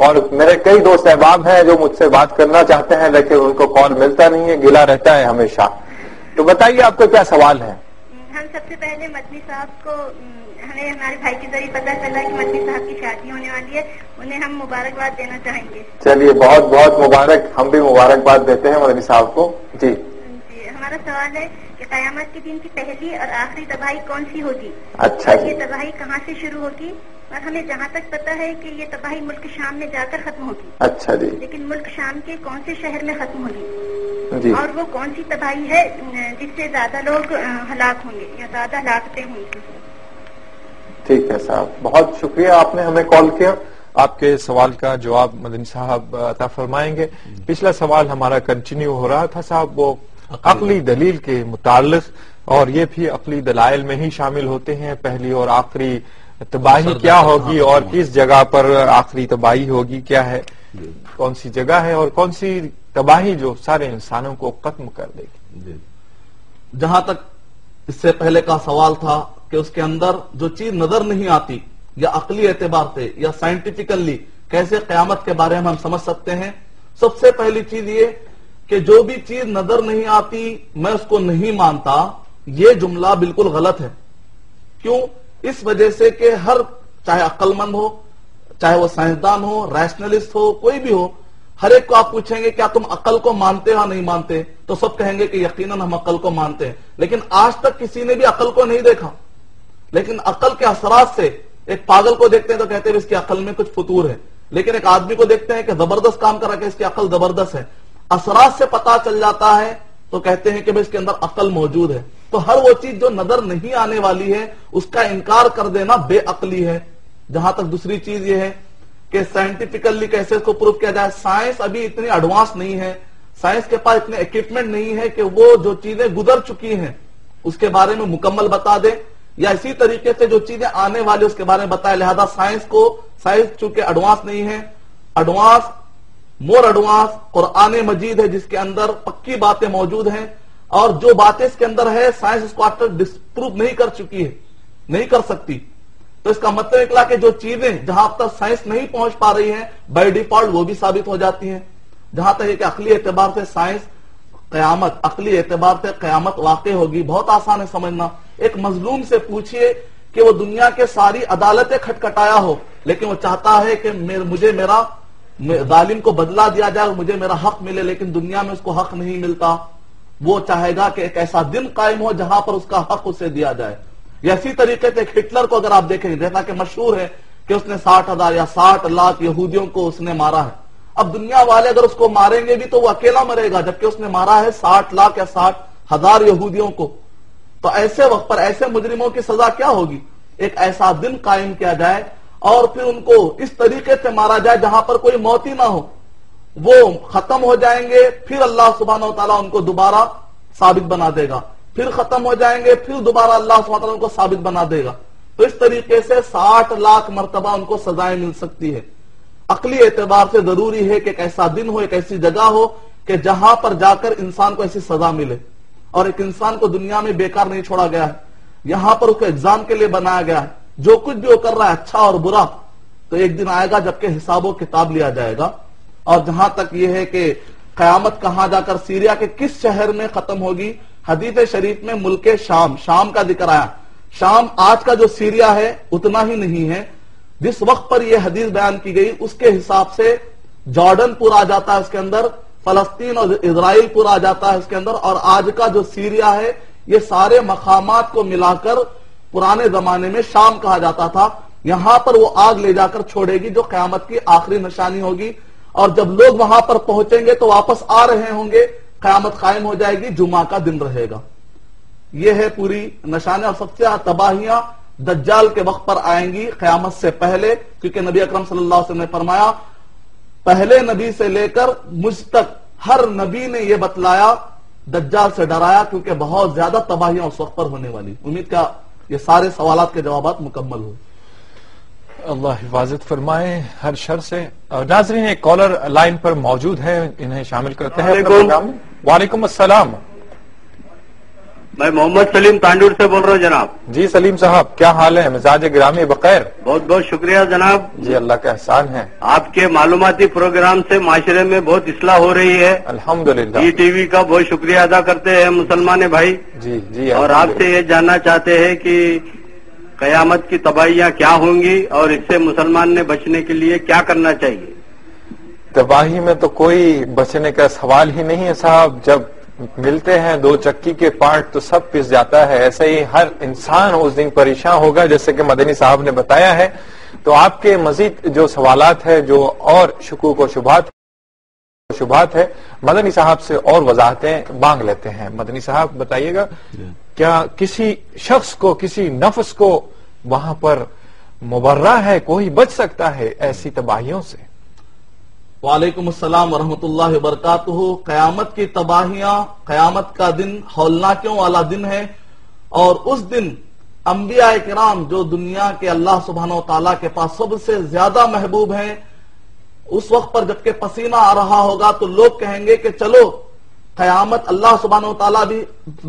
اور میرے کئی دوست احباب ہیں جو مجھ سے بات کرنا چاہتے ہیں لیکن ان کو کال ملتا نہیں ہے، گلا رہتا ہے ہمیشہ۔ تو بتائیے آپ کا کیا سوال ہے؟ ہم ہم سب سے پہلے مدنی صاحب کو ہمیں ہمارے بھائی کے ذریعے پتہ چلا کہ مدنی صاحب کی شادی ہونے والی ہے، انہیں ہم مبارکباد دینا چاہیں گے۔ چلیے بہت بہت مبارک، ہم بھی مبارکباد دیتے ہیں مدنی صاحب کو۔ جی ہمارا سوال ہے کہ قیامت کے دن کی پہلی اور آخری تباہی کون سی ہوگی؟ اچھا جی، یہ تباہی کہاں سے شروع ہوگی؟ اور ہمیں جہاں تک پتہ ہے کہ یہ تباہی ملک شام میں جا کر ختم ہوگی۔ اچھا جی، لیکن ملک شام کے کون سے شہر میں ختم ہوگی؟ جی اور وہ کون سی تباہی ہے جس سے زیادہ لوگ ہلاک ہوں گے یا زیادہ ہلاکتیں ہوں گی؟ ٹھیک ہے صاحب، بہت شکریہ آپ نے ہمیں کال کیا۔ آپ کے سوال کا جواب مدنی صاحب عطا فرمائیں گے۔ پچھلا سوال ہمارا کنٹینیو ہو رہا تھا صاحب، وہ عقلی دلیل کے متعلق، اور یہ بھی عقلی دلائل میں ہی شامل ہوتے ہیں، پہلی اور آخری تباہی کیا ہوگی اور کس جگہ پر آخری تباہی ہوگی، کیا ہے، کون سی جگہ ہے، اور کون سی تباہی جو سارے انسانوں کو ختم کر دے گی۔ جہاں تک اس سے پہلے کا سوال تھا کہ اس کے اندر جو چیز نظر نہیں آتی یا عقلی اعتبار سے یا سائنٹیفکلی کیسے قیامت کے بارے میں ہم سمجھ سکتے ہیں، سب سے پہلی چیز یہ کہ جو بھی چیز نظر نہیں آتی میں اس کو نہیں مانتا، یہ جملہ بالکل غلط ہے۔ کیوں؟ اس وجہ سے کہ ہر چاہے عقل مند ہو، چاہے وہ سائنسدان ہو، ریشنلسٹ ہو، کوئی بھی ہو، ہر ایک کو آپ پوچھیں گے کیا تم عقل کو مانتے ہو نہیں مانتے، تو سب کہیں گے کہ یقیناً ہم عقل کو مانتے ہیں، لیکن آج تک کسی نے بھی عقل کو نہیں دیکھا۔ لیکن عقل کے اثرات سے ایک پاگل کو دیکھتے ہیں تو کہتے ہیں اس کی عقل میں کچھ فطور ہے، لیکن ایک آدمی کو دیکھتے ہیں کہ زبردست کام کر رہا ہے، اس کی عقل زبردست ہے، اثرات سے پتا چل جاتا ہے تو کہتے ہیں کہ اس کے اندر عقل موجود ہے۔ تو ہر وہ چیز جو نظر نہیں آنے والی ہے اس کا انکار کر دینا بے عقلی ہے۔ جہاں تک دوسری چیز یہ ہے کہ سائنٹیفکلی کیسے اس کو پروف کیا جائے، سائنس ابھی اتنی ایڈوانس نہیں ہے، سائنس کے پاس اتنے ایکوپمنٹ نہیں ہے کہ وہ جو چیزیں گزر چکی ہیں اس کے بارے میں مکمل بتا دے، یا اسی طریقے سے جو چیزیں آنے والی اس کے بارے میں بتائے۔ لہذا سائنس چونکہ ایڈوانس نہیں ہے، مور ایڈوانس قرآن مجید ہے جس کے اندر پکی باتیں موجود ہیں، اور جو باتیں اس کے اندر ہے سائنس اس کو آج تک ڈسپروو نہیں کر چکی ہے، نہیں کر سکتی۔ تو اس کا مطلب نکلا کہ جو چیزیں جہاں تک سائنس نہیں پہنچ پا رہی ہیں بائی ڈیفالٹ وہ بھی ثابت ہو جاتی ہیں۔ جہاں تک ہے کہ عقلی اعتبار سے عقلی اعتبار سے قیامت واقع ہوگی، بہت آسان ہے سمجھنا۔ ایک مظلوم سے پوچھئے کہ وہ دنیا کے ساری عدالتیں کھٹکھٹایا ہو، لیکن وہ چاہتا ہے کہ مجھے میرا ظالم کو بدلہ دیا جائے اور مجھے میرا حق ملے، لیکن دنیا میں اس کو حق نہیں ملتا۔ وہ چاہے گا کہ ایک ایسا دن قائم ہو جہاں پر اس کا حق اسے دیا جائے۔ یا اسی طریقے سے ہٹلر کو اگر آپ دیکھیں، جیسا کہ مشہور ہے کہ اس نے 60,000 یا 60 لاکھ یہودیوں کو اس نے مارا ہے۔ اب دنیا والے اگر اس کو ماریں گے بھی تو وہ اکیلا مرے گا، جبکہ اس نے مارا ہے 60 لاکھ یا 60,000 یہودیوں کو۔ تو ایسے وقت پر ایسے مجرموں کی سزا کیا ہوگی؟ ایک ایسا دن قائم کیا جائے اور پھر ان کو اس طریقے سے مارا جائے جہاں پر کوئی موت ہی نہ ہو، وہ ختم ہو جائیں گے، پھر اللہ سبحانہ وتعالیٰ ان کو دوبارہ ثابت بنا دے گا، پھر ختم ہو جائیں گے، پھر دوبارہ اللہ سبحانہ وتعالیٰ ان کو ثابت بنا دے گا۔ تو اس طریقے سے 60 لاکھ مرتبہ ان کو سزائیں مل سکتی ہے۔ عقلی اعتبار سے ضروری ہے کہ ایک ایسا دن ہو، ایک ایسی جگہ ہو کہ جہاں پر جا کر انسان کو ایسی سزا ملے، اور ایک انسان کو دنیا میں بیکار نہیں چھوڑا گیا ہے، یہاں پر اس کو ایگزام کے لیے بنایا گیا ہے۔ جو کچھ بھی وہ کر رہا ہے اچھا اور برا، تو ایک دن آئے گا جبکہ حساب و کتاب لیا جائے گا۔ اور جہاں تک یہ ہے کہ قیامت کہاں جا کر سیریا کے کس شہر میں ختم ہوگی، حدیث شریف میں ملک شام کا ذکر آیا۔ شام آج کا جو سیریا ہے اتنا ہی نہیں ہے، جس وقت پر یہ حدیث بیان کی گئی اس کے حساب سے جارڈن پورا آ جاتا ہے اس کے اندر، فلسطین اور اسرائیل پورا آ جاتا ہے اس کے اندر، اور آج کا جو سیریا ہے یہ سارے مقامات کو ملا کر پرانے زمانے میں شام کہا جاتا تھا۔ یہاں پر وہ آگ لے جا کر چھوڑے گی جو قیامت کی آخری نشانی ہوگی، اور جب لوگ وہاں پر پہنچیں گے تو واپس آ رہے ہوں گے، قیامت قائم ہو جائے گی، جمعہ کا دن رہے گا۔ یہ ہے پوری نشانی، اور سب سے زیادہ تباہیاں دجال کے وقت پر آئیں گی قیامت سے پہلے، کیونکہ نبی اکرم صلی اللہ علیہ وسلم نے فرمایا پہلے نبی سے لے کر مجھ تک ہر نبی نے یہ بتلایا، دجال سے ڈرایا، کیونکہ بہت زیادہ تباہیاں اس وقت پر ہونے والی۔ امید کا یہ سارے سوالات کے جوابات مکمل ہوئے۔ اللہ حفاظت فرمائے ہر شر سے۔ ناظرین ایک کالر لائن پر موجود ہے، انہیں شامل کرتے ہیں۔ وعلیکم السلام۔ میں محمد سلیم تانڈور سے بول رہا ہوں جناب. جی سلیم صاحب، کیا حال ہے؟ مزاج گرامی بخیر؟ بہت بہت شکریہ جناب. جی اللہ کا احسان ہے. آپ کے معلوماتی پروگرام سے معاشرے میں بہت اصلاح ہو رہی ہے. الحمدللہ. جی ٹی وی کا بہت شکریہ ادا کرتے ہیں مسلمان بھائی. جی جی. اور آپ سے یہ جاننا چاہتے ہیں کہ قیامت کی تباہیاں کیا ہوں گی اور اس سے مسلمان نے بچنے کے لیے کیا کرنا چاہیے؟ تباہی میں تو کوئی بچنے کا سوال ہی نہیں ہے صاحب. جب ملتے ہیں دو چکی کے پارٹ تو سب پس جاتا ہے. ایسے ہی ہر انسان اس دن پریشان ہوگا جیسے کہ مدنی صاحب نے بتایا ہے. تو آپ کے مزید جو سوالات ہیں جو اور شکوک و شبہات ہے مدنی صاحب سے اور وضاحتیں مانگ لیتے ہیں. مدنی صاحب بتائیے گا، کیا کسی شخص کو، کسی نفس کو وہاں پر مبرہ ہے، کوئی بچ سکتا ہے ایسی تباہیوں سے؟ وعلیکم السلام ورحمۃ اللہ وبرکاتہ. قیامت کی تباہیاں، قیامت کا دن ہولناکیوں والا دن ہے، اور اس دن انبیاء کرام جو دنیا کے اللہ سبحانہ و تعالیٰ کے پاس سب سے زیادہ محبوب ہیں، اس وقت پر جب کہ پسینہ آ رہا ہوگا تو لوگ کہیں گے کہ چلو قیامت، اللہ سبحانہ و تعالیٰ بھی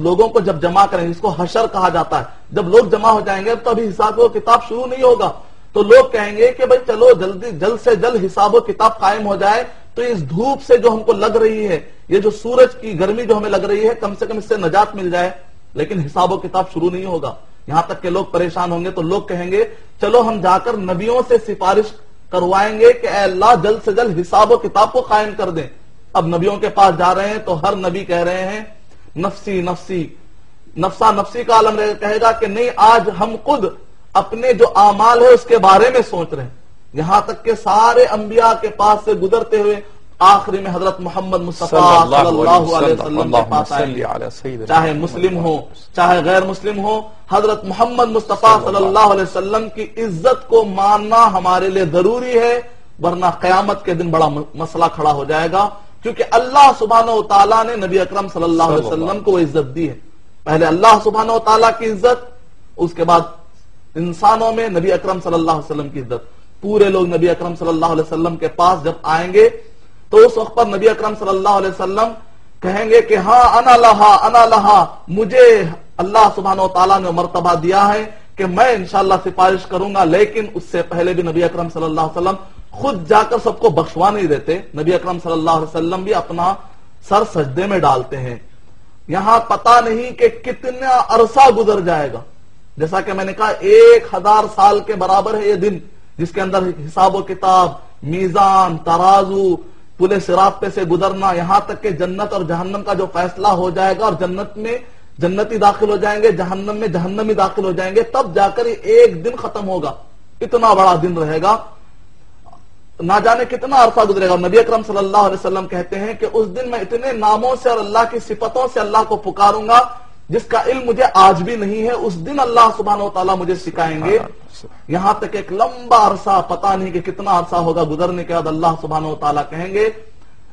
لوگوں کو جب جمع کریں گے، جس کو حشر کہا جاتا ہے، جب لوگ جمع ہو جائیں گے تو ابھی حساب و کتاب شروع نہیں ہوگا، تو لوگ کہیں گے کہ بھئی چلو جلد سے جلد حساب و کتاب قائم ہو جائے، تو اس دھوپ سے جو ہم کو لگ رہی ہے، یہ جو سورج کی گرمی جو ہمیں لگ رہی ہے، کم سے کم اس سے نجات مل جائے. لیکن حساب و کتاب شروع نہیں ہوگا. یہاں تک کہ لوگ پریشان ہوں گے تو لوگ کہیں گے چلو ہم جا کر نبیوں سے سفارش کروائیں گے کہ اے اللہ جلد سے جلد حساب و کتاب کو قائم کر دیں. اب نبیوں کے پاس جا رہے ہیں تو ہر نبی کہہ رہے ہیں نفسی نفسی، نفسا نفسی کا عالم کہے گا کہ نہیں، آج ہم خود اپنے جو اعمال ہے اس کے بارے میں سوچ رہے ہیں. یہاں تک کہ سارے انبیاء کے پاس سے گزرتے ہوئے آخری میں حضرت محمد مصطفیٰ صلی اللہ علیہ وسلم کے پاس آئے، چاہے مسلم ہو چاہے غیر مسلم ہو، حضرت محمد مصطفیٰ صلی اللہ علیہ وسلم کی عزت کو ماننا ہمارے لیے ضروری ہے، ورنہ قیامت کے دن بڑا مسئلہ کھڑا ہو جائے گا. کیونکہ اللہ سبحانہ و تعالیٰ نے نبی اکرم صلی اللہ علیہ وسلم کو وہ عزت دی ہے. پہلے اللہ سبحانہ و تعالیٰ کی عزت، اس کے بعد انسانوں میں نبی اکرم صلی اللہ علیہ وسلم کی عزت. پورے لوگ نبی اکرم صلی اللہ علیہ وسلم کے پاس جب آئیں گے تو اس وقت پر نبی اکرم صلی اللہ علیہ وسلم کہیں گے کہ ہاں انا لہا، مجھے اللہ سبحانہ و تعالیٰ نے مرتبہ دیا ہے کہ میں انشاءاللہ سفارش کروں گا. لیکن اس سے پہلے بھی نبی اکرم صلی اللہ علیہ وسلم خود جا کر سب کو بخشوا نہیں دیتے. نبی اکرم صلی اللہ علیہ وسلم بھی اپنا سر سجدے میں ڈالتے ہیں. یہاں پتہ نہیں کہ کتنا عرصہ گزر جائے گا. جیسا کہ میں نے کہا 1000 سال کے برابر ہے یہ دن، جس کے اندر حساب و کتاب، میزان، ترازو، پل صراط پہ سے گزرنا، یہاں تک کہ جنت اور جہنم کا جو فیصلہ ہو جائے گا، اور جنت میں جنتی داخل ہو جائیں گے، جہنم میں جہنمی داخل ہو جائیں گے، تب جا کر ایک دن ختم ہوگا. اتنا بڑا دن رہے گا، نہ جانے کتنا عرصہ گزرے گا. نبی اکرم صلی اللہ علیہ وسلم کہتے ہیں کہ اس دن میں اتنے ناموں سے اور اللہ کی صفتوں سے اللہ کو پکاروں گا جس کا علم مجھے آج بھی نہیں ہے. اس دن اللہ سبحانہ و تعالیٰ مجھے سکھائیں گے. یہاں تک ایک لمبا عرصہ، پتہ نہیں کہ کتنا عرصہ ہوگا، گزرنے کے بعد اللہ سبحانہ و تعالیٰ کہیں گے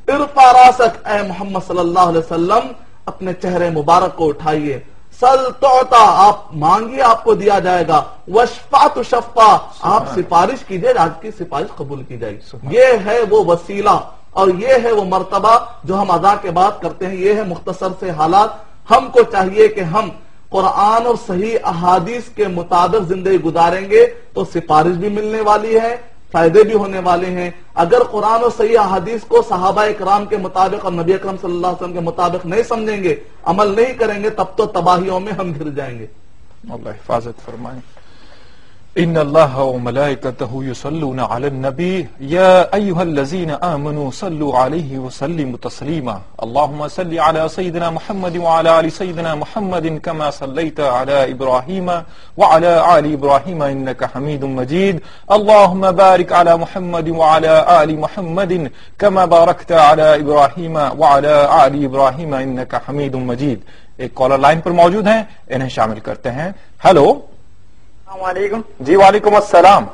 ارفع راسک، اے محمد صلی اللہ علیہ وسلم اپنے چہرے مبارک کو اٹھائیے، سل تعطا، آپ مانگیے آپ کو دیا جائے گا، وشفع تشفع، آپ سفارش کیجئے آپ کی سفارش قبول کی جائے گی. یہ ہے وہ وسیلہ اور یہ ہے وہ مرتبہ جو ہم ادا کے بات کرتے ہیں. یہ ہے مختصر سے حالات. ہم کو چاہیے کہ ہم قرآن اور صحیح احادیث کے مطابق زندگی گزاریں گے تو سفارش بھی ملنے والی ہے، فائدے بھی ہونے والے ہیں. اگر قرآن اور صحیح احادیث کو صحابہ اکرام کے مطابق اور نبی اکرم صلی اللہ علیہ وسلم کے مطابق نہیں سمجھیں گے، عمل نہیں کریں گے، تب تو تباہیوں میں ہم گر جائیں گے. اللہ حفاظت فرمائے. ان اللہ وملائکتہ یصلون علی النبی یا ایھا الذین آمنوا صلوا علیہ وسلموا تسلیما. اللهم صل علی سیدنا محمد وعلی آل سیدنا محمد کما صلیت علی ابراہیم وعلی آل ابراہیم انک حمید مجید. اللهم بارک علی محمد وعلی آل محمد کما بارکت علی ابراہیم وعلی آل ابراہیم انک حمید مجید. ایک کالر لائن پر موجود ہیں، انہیں شامل کرتے ہیں. ہیلو. السلام علیکم. جی وعلیکم السلام.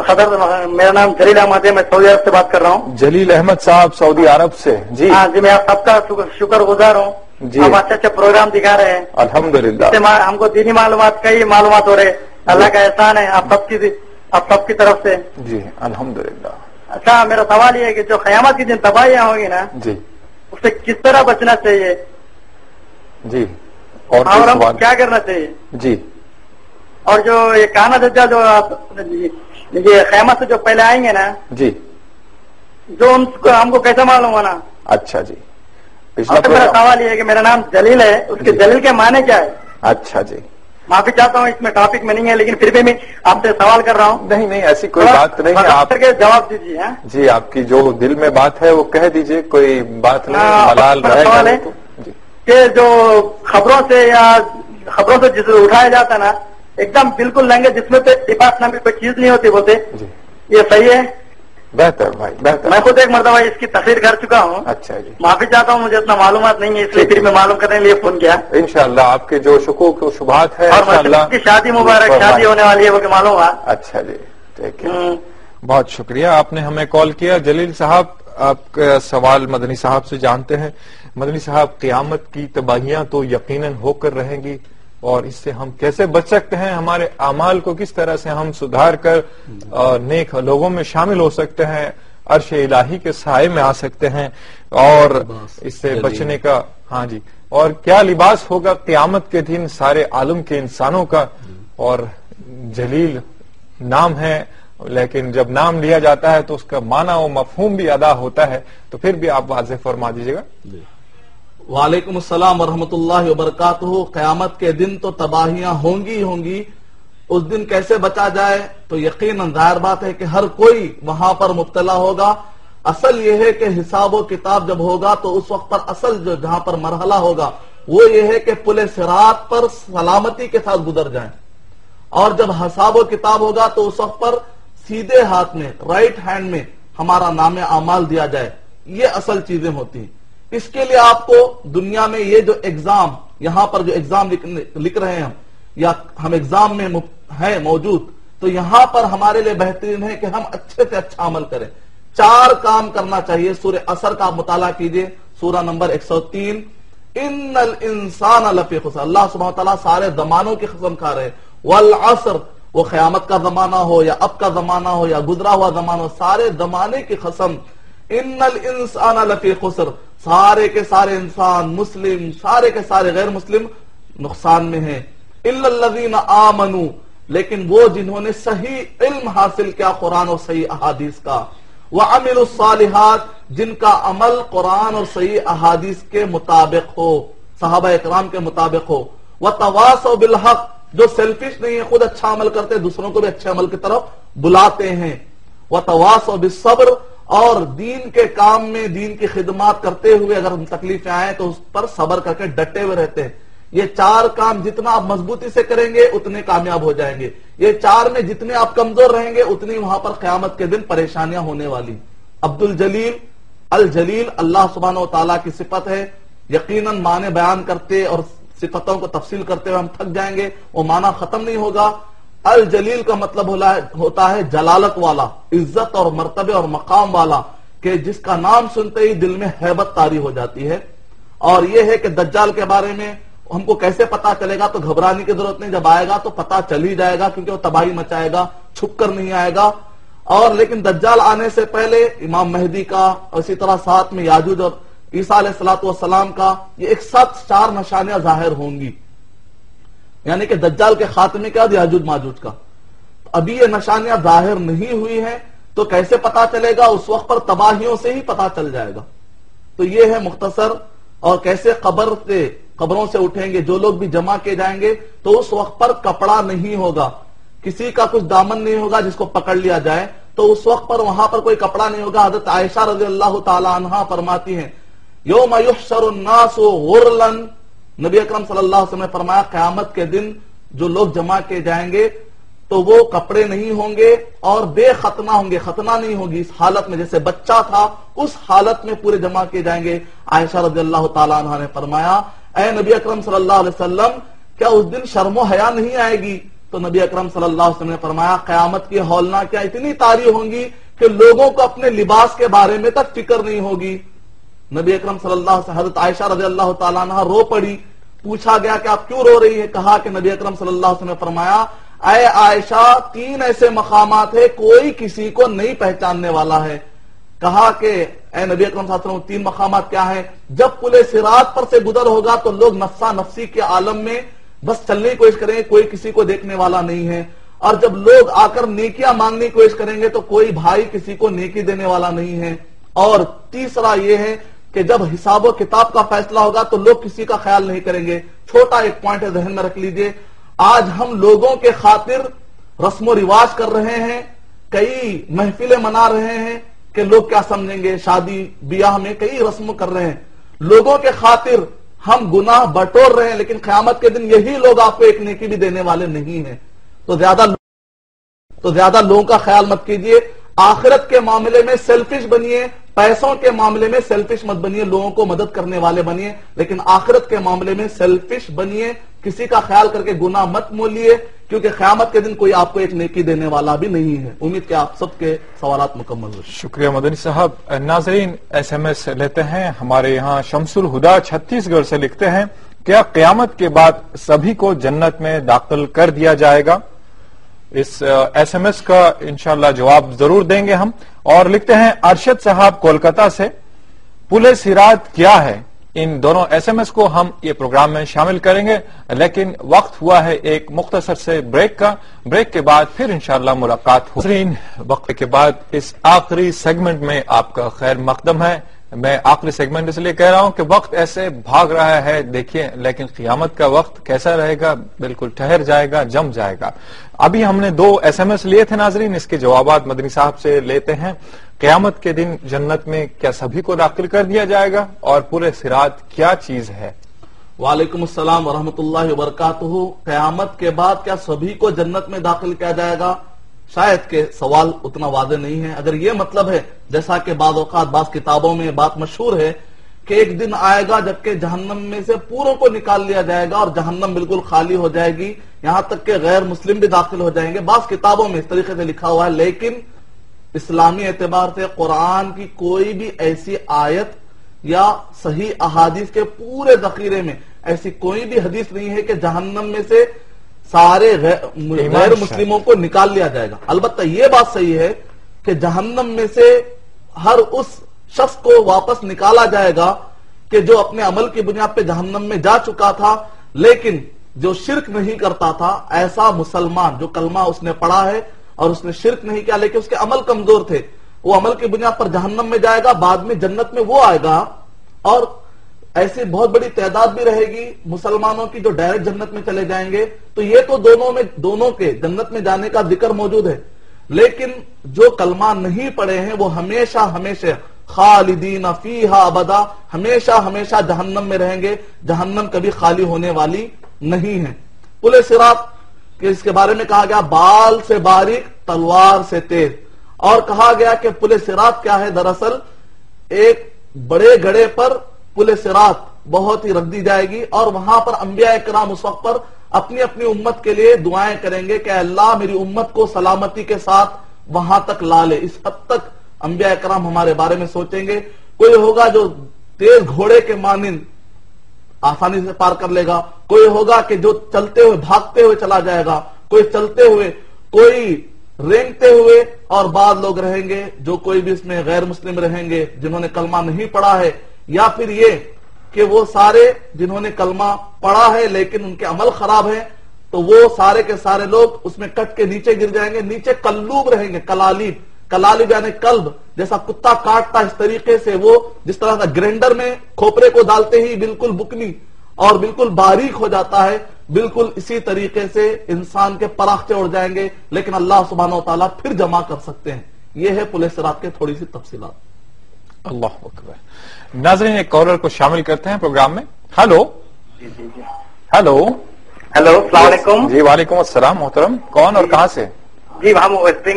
صدر، میرا نام جلیل احمد ہے، میں سعودی عرب سے بات کر رہا ہوں. جلیل احمد صاحب سعودی عرب سے. جی ہاں جی، میں آپ سب کا شکر گزار ہوں. جی آپ اچھا اچھا پروگرام دکھا رہے ہیں الحمدللہ. ہم کو دینی معلومات کئی معلومات ہو رہے. اللہ کا احسان ہے آپ سب کی طرف سے. جی الحمدللہ. اچھا، میرا سوال یہ ہے کہ جو قیامت کی دن تباہیاں ہوں گی نا، جی اس سے کس طرح بچنا چاہیے؟ جی اور اور ہم سوال کیا کرنا چاہیے؟ جی اور جو یہ کانا دجال جو یہ قیامت سے جو پہلے آئیں گے نا، جی جو ان کو ہم کو کیسے معلوم ہونا؟ اچھا جی پچھلا اور میرا پروگرام سوال یہ ہے کہ میرا نام جلیل ہے، اس کے جی۔ جلیل کے معنی کیا ہے؟ اچھا جی معافی چاہتا ہوں، اس میں ٹاپک میں نہیں ہے، لیکن پھر بھی میں آپ سے سوال کر رہا ہوں، نہیں نہیں ایسی کوئی بات نہیں ہے، آپ کر کے جواب دیجیے۔ ہاں جی آپ کی جو دل میں بات ہے وہ کہہ دیجئے، کوئی بات نہیں، ہاں، ملال میرا رہے سوال گا ہے تو جی کہ جو خبروں سے جس اٹھایا جاتا نا، ایک دم بالکل لیں جس میں اتفاق نامی کوئی چیز نہیں ہوتی بولتے، جی یہ صحیح ہے؟ بہتر بھائی بہتر، میں خود ایک مرتبہ اس کی تقریر کر چکا ہوں، اچھا جی معافی چاہتا ہوں، مجھے اتنا معلومات نہیں ہے، اس لیے ٹھیک پھر ہے۔ میں معلوم کرنے کے لیے فون کیا۔ انشاءاللہ آپ کے جو شکوک و شبہات ہے اور انشاءاللہ مسجد کی شادی مبارک، شادی ہونے والی ہے وہ کہ معلوم ہوا۔ اچھا جی ٹھیک ہے، بہت شکریہ آپ نے ہمیں کال کیا۔ جلیل صاحب آپ کا سوال مدنی صاحب سے جانتے ہیں۔ مدنی صاحب قیامت کی تباہیاں تو یقیناً ہو کر رہیں گی، اور اس سے ہم کیسے بچ سکتے ہیں؟ ہمارے اعمال کو کس طرح سے ہم سدھار کر نیک لوگوں میں شامل ہو سکتے ہیں، عرش الہی کے سائے میں آ سکتے ہیں، اور اس سے بچنے کا ہاں جی، اور کیا لباس ہوگا قیامت کے دن سارے عالم کے انسانوں کا؟ اور جلیل نام ہے، لیکن جب نام لیا جاتا ہے تو اس کا معنی و مفہوم بھی ادا ہوتا ہے، تو پھر بھی آپ واضح فرما دیجیے گا۔ وعلیکم السلام ورحمۃ اللہ وبرکاتہ۔ قیامت کے دن تو تباہیاں ہوں گی ہوں گی، اس دن کیسے بچا جائے؟ تو یقیناً ظاہر بات ہے کہ ہر کوئی وہاں پر مبتلا ہوگا۔ اصل یہ ہے کہ حساب و کتاب جب ہوگا تو اس وقت پر اصل جو جہاں پر مرحلہ ہوگا وہ یہ ہے کہ پل صراط پر سلامتی کے ساتھ گزر جائیں، اور جب حساب و کتاب ہوگا تو اس وقت پر سیدھے ہاتھ میں رائٹ ہینڈ میں ہمارا نام اعمال دیا جائے۔ یہ اصل چیزیں ہوتی ہیں۔ اس کے لیے آپ کو دنیا میں یہ جو ایگزام، یہاں پر جو ایگزام لکھ رہے ہیں ہم، یا ہم ایگزام میں ہیں موجود، تو یہاں پر ہمارے لیے بہترین ہے کہ ہم اچھے سے اچھا عمل کریں۔ 4 کام کرنا چاہیے۔ سورہ عصر کا آپ مطالعہ کیجئے، سورہ نمبر 103، ان الانسان لفی خسر۔ اللہ سبحانہ وتعالیٰ سارے زمانوں کی قسم کھا رہے ہیں، والعصر، وہ قیامت کا زمانہ ہو یا اب کا زمانہ ہو یا گزرا ہوا زمانہ ہو، سارے زمانے کی قسم، ان الانسان لفی خسر، سارے کے سارے انسان، مسلم سارے کے سارے غیر مسلم نقصان میں ہیں، الا الذین آمنوا، لیکن وہ جنہوں نے صحیح علم حاصل کیا قرآن اور صحیح احادیث کا، وعملوا الصالحات، جن کا عمل قرآن اور صحیح احادیث کے مطابق ہو، صحابہ اکرام کے مطابق ہو، وتواصوا بالحق، جو سیلفش نہیں ہے، خود اچھا عمل کرتے دوسروں کو بھی اچھے عمل کی طرف بلاتے ہیں، وتواصوا بالصبر، اور دین کے کام میں دین کی خدمات کرتے ہوئے اگر ہم تکلیفیں آئیں تو اس پر صبر کر کے ڈٹے ہوئے رہتے ہیں۔ یہ 4 کام جتنا آپ مضبوطی سے کریں گے اتنے کامیاب ہو جائیں گے۔ یہ 4 میں جتنے آپ کمزور رہیں گے اتنی وہاں پر قیامت کے دن پریشانیاں ہونے والی۔ عبد الجلیل الجلیل اللہ سبحانہ و تعالیٰ کی صفت ہے، یقیناً معنی بیان کرتے اور صفتوں کو تفصیل کرتے ہوئے ہم تھک جائیں گے، وہ معنی ختم نہیں ہوگا۔ الجلیل کا مطلب ہوتا ہے جلالت والا، عزت اور مرتبے اور مقام والا، کہ جس کا نام سنتے ہی دل میں ہیبت طاری ہو جاتی ہے۔ اور یہ ہے کہ دجال کے بارے میں ہم کو کیسے پتا چلے گا؟ تو گھبرانے کی ضرورت نہیں، جب آئے گا تو پتا چل ہی جائے گا، کیونکہ وہ تباہی مچائے گا، چھپ کر نہیں آئے گا۔ اور لیکن دجال آنے سے پہلے امام مہدی کا، اور اسی طرح ساتھ میں یاجوج اور عیسیٰ علیہ السلام کا، یہ ایک ساتھ 4 نشانیاں ظاہر ہوں گی، یعنی کہ دجال کے خاتمے کا، یاجوج ماجوج کا۔ ابھی یہ نشانیاں ظاہر نہیں ہوئی ہیں تو کیسے پتا چلے گا؟ اس وقت پر تباہیوں سے ہی پتا چل جائے گا۔ تو یہ ہے مختصر۔ اور کیسے قبروں سے اٹھیں گے جو لوگ بھی جمع کیے جائیں گے، تو اس وقت پر کپڑا نہیں ہوگا، کسی کا کچھ دامن نہیں ہوگا جس کو پکڑ لیا جائے، تو اس وقت پر وہاں پر کوئی کپڑا نہیں ہوگا۔ حضرت عائشہ رضی اللہ تعالی عنہا فرماتی ہیں، یوم یحشر الناس غرلا، نبی اکرم صلی اللہ علیہ وسلم نے فرمایا قیامت کے دن جو لوگ جمع کیے جائیں گے تو وہ کپڑے نہیں ہوں گے اور بے ختنہ ہوں گے، ختنہ نہیں ہوگی، اس حالت میں جیسے بچہ تھا اس حالت میں پورے جمع کیے جائیں گے۔ عائشہ رضی اللہ تعالی عنہا نے فرمایا، اے نبی اکرم صلی اللہ علیہ وسلم، کیا اس دن شرم و حیا نہیں آئے گی؟ تو نبی اکرم صلی اللہ علیہ وسلم نے فرمایا، قیامت کی ہولناکیاں اتنی طاری ہوں گی کہ لوگوں کو اپنے لباس کے بارے میں تک فکر نہیں ہوگی۔ نبی اکرم صلی اللہ علیہ وسلم، حضرت عائشہ رضی اللہ تعالیٰ عنہ رو پڑی، پوچھا گیا کہ آپ کیوں رو رہی ہے؟ کہا کہ نبی اکرم صلی اللہ علیہ وسلم نے فرمایا، اے عائشہ، 3 ایسے مقامات ہیں کوئی کسی کو نہیں پہچاننے والا ہے۔ کہا کہ اے نبی اکرم صلی اللہ علیہ وسلم 3 مقامات کیا ہیں؟ جب پل صراط پر سے گزر ہوگا تو لوگ نفسا نفسی کے عالم میں بس چلنے کی کوشش کریں گے، کوئی کسی کو دیکھنے والا نہیں ہے، اور جب لوگ آ کر نیکیاں مانگنے کی کوشش کریں گے تو کوئی بھائی کسی کو نیکی دینے والا نہیں ہے، اور تیسرا یہ ہے کہ جب حساب و کتاب کا فیصلہ ہوگا تو لوگ کسی کا خیال نہیں کریں گے۔ چھوٹا ایک پوائنٹ ہے، ذہن میں رکھ لیجئے، آج ہم لوگوں کے خاطر رسم و رواج کر رہے ہیں، کئی محفلیں منا رہے ہیں کہ لوگ کیا سمجھیں گے، شادی بیاہ میں کئی رسم کر رہے ہیں، لوگوں کے خاطر ہم گناہ بٹور رہے ہیں، لیکن قیامت کے دن یہی لوگ آپ کو ایک نیکی بھی دینے والے نہیں ہیں۔ تو زیادہ لوگوں کا خیال مت کیجئے، آخرت کے معاملے میں سیلفش بنیے، پیسوں کے معاملے میں سیلفش مت بنیے، لوگوں کو مدد کرنے والے بنیے، لیکن آخرت کے معاملے میں سیلفش بنیے، کسی کا خیال کر کے گناہ مت مولیے، کیونکہ قیامت کے دن کوئی آپ کو ایک نیکی دینے والا بھی نہیں ہے۔ امید کہ آپ سب کے سوالات مکمل ہو۔ شکریہ مدنی صاحب۔ ناظرین ایس ایم ایس لیتے ہیں، ہمارے یہاں شمس الہدا چھتیس گڑھ سے لکھتے ہیں، کیا قیامت کے بعد سبھی کو جنت میں داخل کر دیا جائے گا؟ اس ایس ایم ایس کا انشاءاللہ جواب ضرور دیں گے ہم۔ اور لکھتے ہیں ارشد صاحب کولکتہ سے، پل صراط کیا ہے؟ ان دونوں ایس ایم ایس کو ہم یہ پروگرام میں شامل کریں گے، لیکن وقت ہوا ہے ایک مختصر سے بریک کا، بریک کے بعد پھر انشاءاللہ ملاقات ہو۔ وقت کے بعد اس آخری سیگمنٹ میں آپ کا خیر مقدم ہے۔ میں آخری سیگمنٹ اس لیے کہہ رہا ہوں کہ وقت ایسے بھاگ رہا ہے دیکھیے، لیکن قیامت کا وقت کیسا رہے گا؟ بالکل ٹھہر جائے گا، جم جائے گا۔ ابھی ہم نے 2 ایس ایم ایس لیے تھے ناظرین، اس کے جوابات مدنی صاحب سے لیتے ہیں۔ قیامت کے دن جنت میں کیا سبھی کو داخل کر دیا جائے گا؟ اور پل صراط کیا چیز ہے؟ وعلیکم السلام ورحمۃ اللہ وبرکاتہ۔ قیامت کے بعد کیا سبھی کو جنت میں داخل کیا جائے گا؟ شاید کہ سوال اتنا واضح نہیں ہے۔ اگر یہ مطلب ہے، جیسا کہ بعض اوقات بعض کتابوں میں بات مشہور ہے کہ ایک دن آئے گا جبکہ جہنم میں سے پوروں کو نکال لیا جائے گا اور جہنم بالکل خالی ہو جائے گی، یہاں تک کہ غیر مسلم بھی داخل ہو جائیں گے، بعض کتابوں میں اس طریقے سے لکھا ہوا ہے، لیکن اسلامی اعتبار سے قرآن کی کوئی بھی ایسی آیت یا صحیح احادیث کے پورے ذخیرے میں ایسی کوئی بھی حدیث نہیں ہے کہ جہنم میں سے سارے غیر مسلموں کو نکال لیا جائے گا۔ البتہ یہ بات صحیح ہے کہ جہنم میں سے ہر اس شخص کو واپس نکالا جائے گا کہ جو اپنے عمل کی بنیاد پہ جہنم میں جا چکا تھا، لیکن جو شرک نہیں کرتا تھا، ایسا مسلمان جو کلمہ اس نے پڑھا ہے اور اس نے شرک نہیں کیا لیکن اس کے عمل کمزور تھے، وہ عمل کی بنیاد پر جہنم میں جائے گا، بعد میں جنت میں وہ آئے گا، اور ایسی بہت بڑی تعداد بھی رہے گی مسلمانوں کی جو ڈائریکٹ جنت میں چلے جائیں گے۔ تو یہ تو دونوں کے جنت میں جانے کا ذکر موجود ہے، لیکن جو کلمہ نہیں پڑھے ہیں وہ ہمیشہ ہمیشہ خالدین فیہا ابدا، ہمیشہ ہمیشہ جہنم میں رہیں گے، جہنم کبھی خالی ہونے والی نہیں ہے۔ پل صراط کہ اس کے بارے میں کہا گیا بال سے باریک تلوار سے تیز، اور کہا گیا کہ پل صراط کیا ہے؟ دراصل ایک بڑے گڑھے پر پل صراط بہت ہی رکھ دی جائے گی، اور وہاں پر انبیاء کرام اس وقت پر اپنی اپنی امت کے لیے دعائیں کریں گے کہ اللہ میری امت کو سلامتی کے ساتھ وہاں تک لا لے۔ اس حد تک انبیاء کرام ہمارے بارے میں سوچیں گے۔ کوئی ہوگا جو تیز گھوڑے کے مانند آسانی سے پار کر لے گا، کوئی ہوگا کہ جو چلتے ہوئے بھاگتے ہوئے چلا جائے گا، کوئی چلتے ہوئے، کوئی رینگتے ہوئے، اور بعض لوگ رہیں گے جو کوئی بھی اس میں غیر مسلم رہیں گے جنہوں نے کلمہ نہیں پڑھا ہے، یا پھر یہ کہ وہ سارے جنہوں نے کلمہ پڑھا ہے لیکن ان کے عمل خراب ہے، تو وہ سارے کے سارے لوگ اس میں کٹ کے نیچے گر جائیں گے، نیچے کلوب رہیں گے، کلالیب یعنی کلب، جیسا کتا کاٹتا اس طریقے سے وہ جس طرح سے گرینڈر میں کھوپرے کو ڈالتے ہی بالکل بکنی اور بالکل باریک ہو جاتا ہے، بالکل اسی طریقے سے انسان کے پراخچے اڑ جائیں گے، لیکن اللہ سبحانہ و تعالیٰ پھر جمع کر سکتے ہیں۔ یہ ہے پل صراط کے تھوڑی سی تفصیلات۔ اللہ اکبر۔ ناظرین ایک کالر کو شامل کرتے ہیں پروگرام میں۔ ہلو ہلو ہلو، السلام علیکم۔ جی وعلیکم السلام محترم، کون اور کہاں سے؟ جی ہم ویسٹ